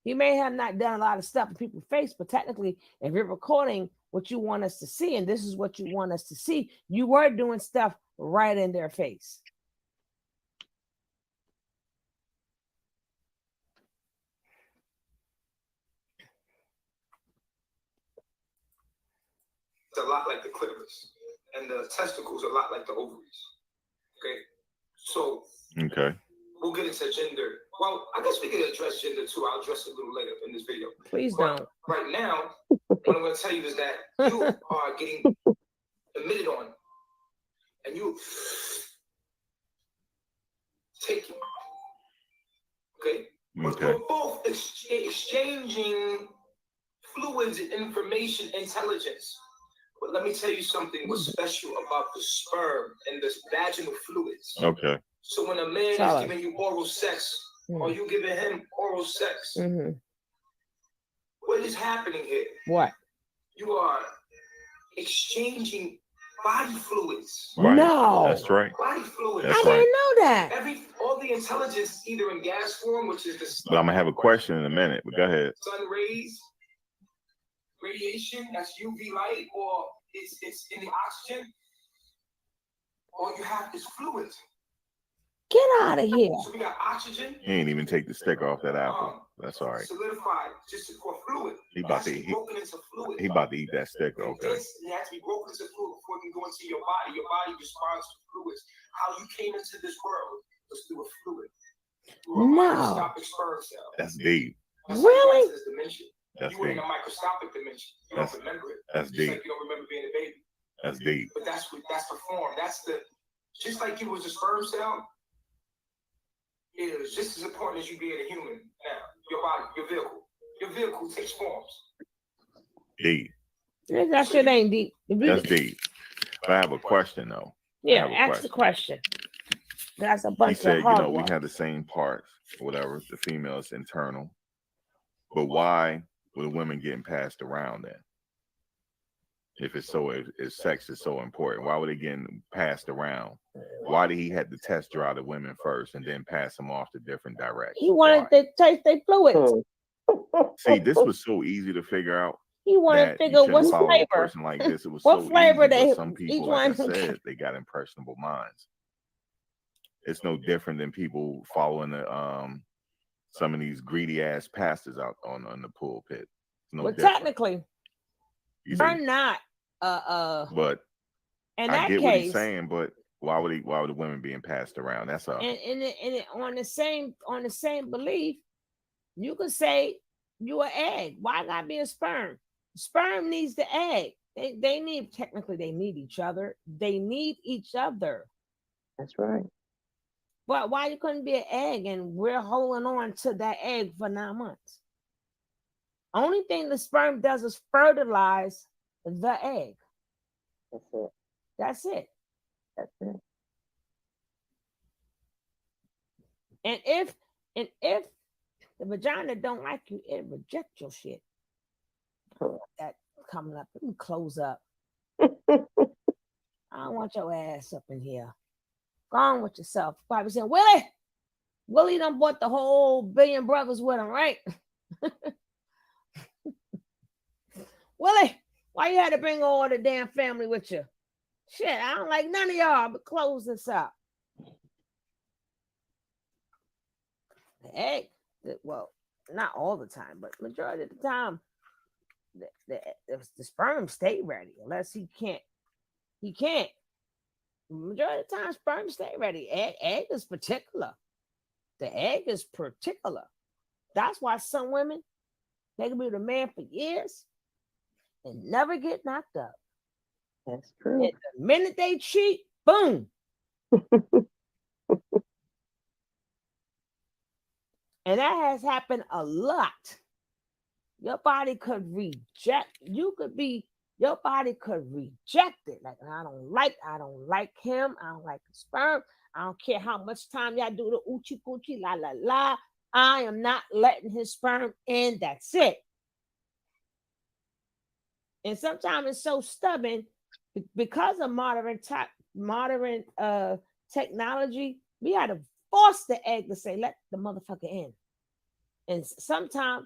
He may have not done a lot of stuff in people's face, but technically, if you're recording what you want us to see, and this is what you want us to see, you were doing stuff right in their face. It's a lot like the clitoris, and the testicles are a lot like the ovaries. Okay, so we'll get into gender. Well, I guess we can address gender too. I'll address it a little later in this video. Please don't. Right now, what I'm going to tell you is that you are getting emitted on, and you take it. Okay. We're both exchanging fluids and information, intelligence. But let me tell you something what's special about the sperm and the vaginal fluids. Okay. So when a man is giving you oral sex, or you giving him oral sex, what is happening here? What? You are exchanging body fluids. Right. No. That's right. Body fluids. That's I didn't know that. All the intelligence either in gas form, which is the But I'm gonna have a question in a minute, but go ahead. sun rays, radiation, that's UV light, or it's in the oxygen, or you have this fluid. Get out of here. So we got oxygen. He ain't even take the stick off that apple. That's all right. Solidified just for fluid. He about to eat that stick. Okay. It has to be broken into fluid before it can go into your body. Your body responds to fluids. How you came into this world was through a fluid. Through a microscopic sperm cell. That's deep. Really? That's you were in deep. a microscopic dimension. You don't remember it. That's Just deep. like you don't remember being a baby. That's deep. But that's the form. That's the just like you was a sperm cell. It is just as important as you being a human now. Your body, your vehicle. Your vehicle takes forms. Deep. That shit ain't deep. That's deep. But I have a question though. Yeah, ask the question. That's a bunch He said, of hard we have the same parts, whatever. The female is internal. But why were the women getting passed around then? If sex is so important, why were they getting passed around? Why did he have to test drive the women first and then pass them off to different directions? He wanted to taste their fluids. See, this was so easy to figure out. He wanted to figure what's flavor. A person like this, it was what so flavor easy, they but some people, each like I one. said, they got impressionable minds. It's no different than people following the some of these greedy ass pastors out on the pulpit. No well, different. Technically, You they're see? not. But in I that get case, what he's saying. But why were the women being passed around? That's all. And on the same belief, you could say you an egg. Why not be a sperm? Sperm needs the egg. They need each other. They need each other. That's right. But why you couldn't be an egg and we're holding on to that egg for 9 months? Only thing the sperm does is fertilize the egg. That's it. That's it. That's it. And if the vagina don't like you, it reject your shit. That coming up. Let me close up. I don't want your ass up in here. Go on with yourself. Probably saying, Willie done bought the whole billion brothers with him, right? Willie, why you had to bring all the damn family with you? Shit, I don't like none of y'all, but close this up. egg, well, not all the time, but majority of the time, the sperm stay ready unless he can't. Majority of the time, sperm stay ready. Egg is particular. The egg is particular. That's why some women, they can be with a man for years and never get knocked up. That's true. And the minute they cheat, boom. And that has happened a lot. Your body could reject. Your body could reject it. Like, I don't like him. I don't like his sperm. I don't care how much time y'all do the oochie coochie, la la la. I am not letting his sperm in. That's it. And sometimes it's so stubborn because of modern technology. We had to force the egg to say, let the motherfucker in. And sometimes